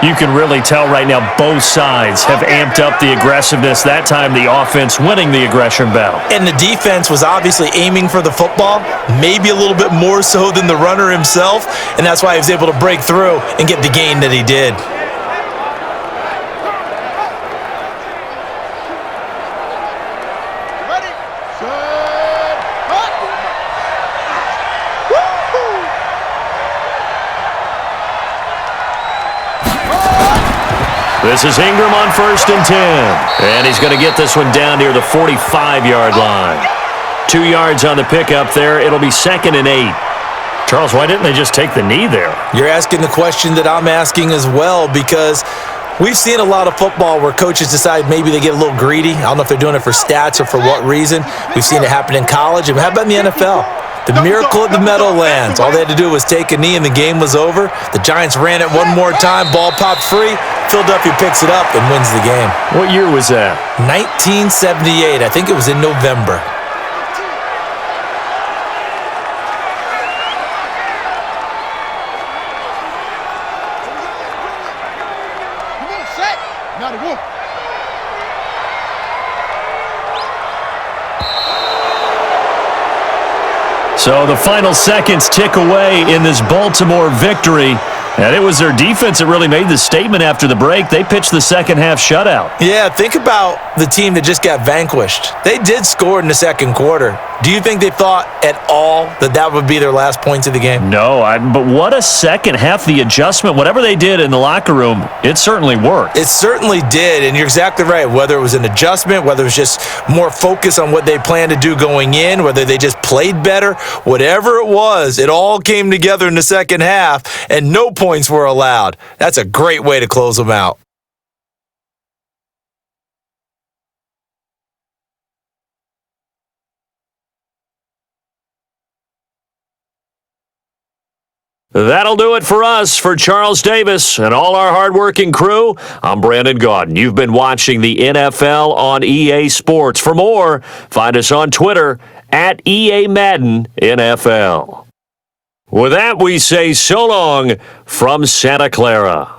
You can really tell right now both sides have amped up the aggressiveness. That time the offense winning the aggression battle. And the defense was obviously aiming for the football, maybe a little bit more so than the runner himself, and that's why he was able to break through and get the gain that he did. This is Ingram on 1st and 10. And he's going to get this one down near the 45-yard line. 2 yards on the pickup there. It'll be 2nd and 8. Charles, why didn't they just take the knee there? You're asking the question that I'm asking as well, because we've seen a lot of football where coaches decide maybe they get a little greedy. I don't know if they're doing it for stats or for what reason. We've seen it happen in college. And how about in the NFL? The miracle of the Meadowlands. All they had to do was take a knee and the game was over. The Giants ran it one more time. Ball popped free. Philadelphia picks it up and wins the game. What year was that? 1978. I think it was in November. So the final seconds tick away in this Baltimore victory. And it was their defense that really made the statement after the break. They pitched the second half shutout. Yeah, think about the team that just got vanquished. They did score in the second quarter. Do you think they thought at all that that would be their last points of the game? No, but what a second half. The adjustment, whatever they did in the locker room, it certainly worked. It certainly did, and you're exactly right. Whether it was an adjustment, whether it was just more focus on what they planned to do going in, whether they just played better, whatever it was, it all came together in the second half, and no points were allowed. That's a great way to close them out. That'll do it for us. For Charles Davis and all our hardworking crew, I'm Brandon Gaudin. You've been watching the NFL on EA Sports. For more, find us on Twitter at EA Madden NFL. With that, we say so long from Santa Clara.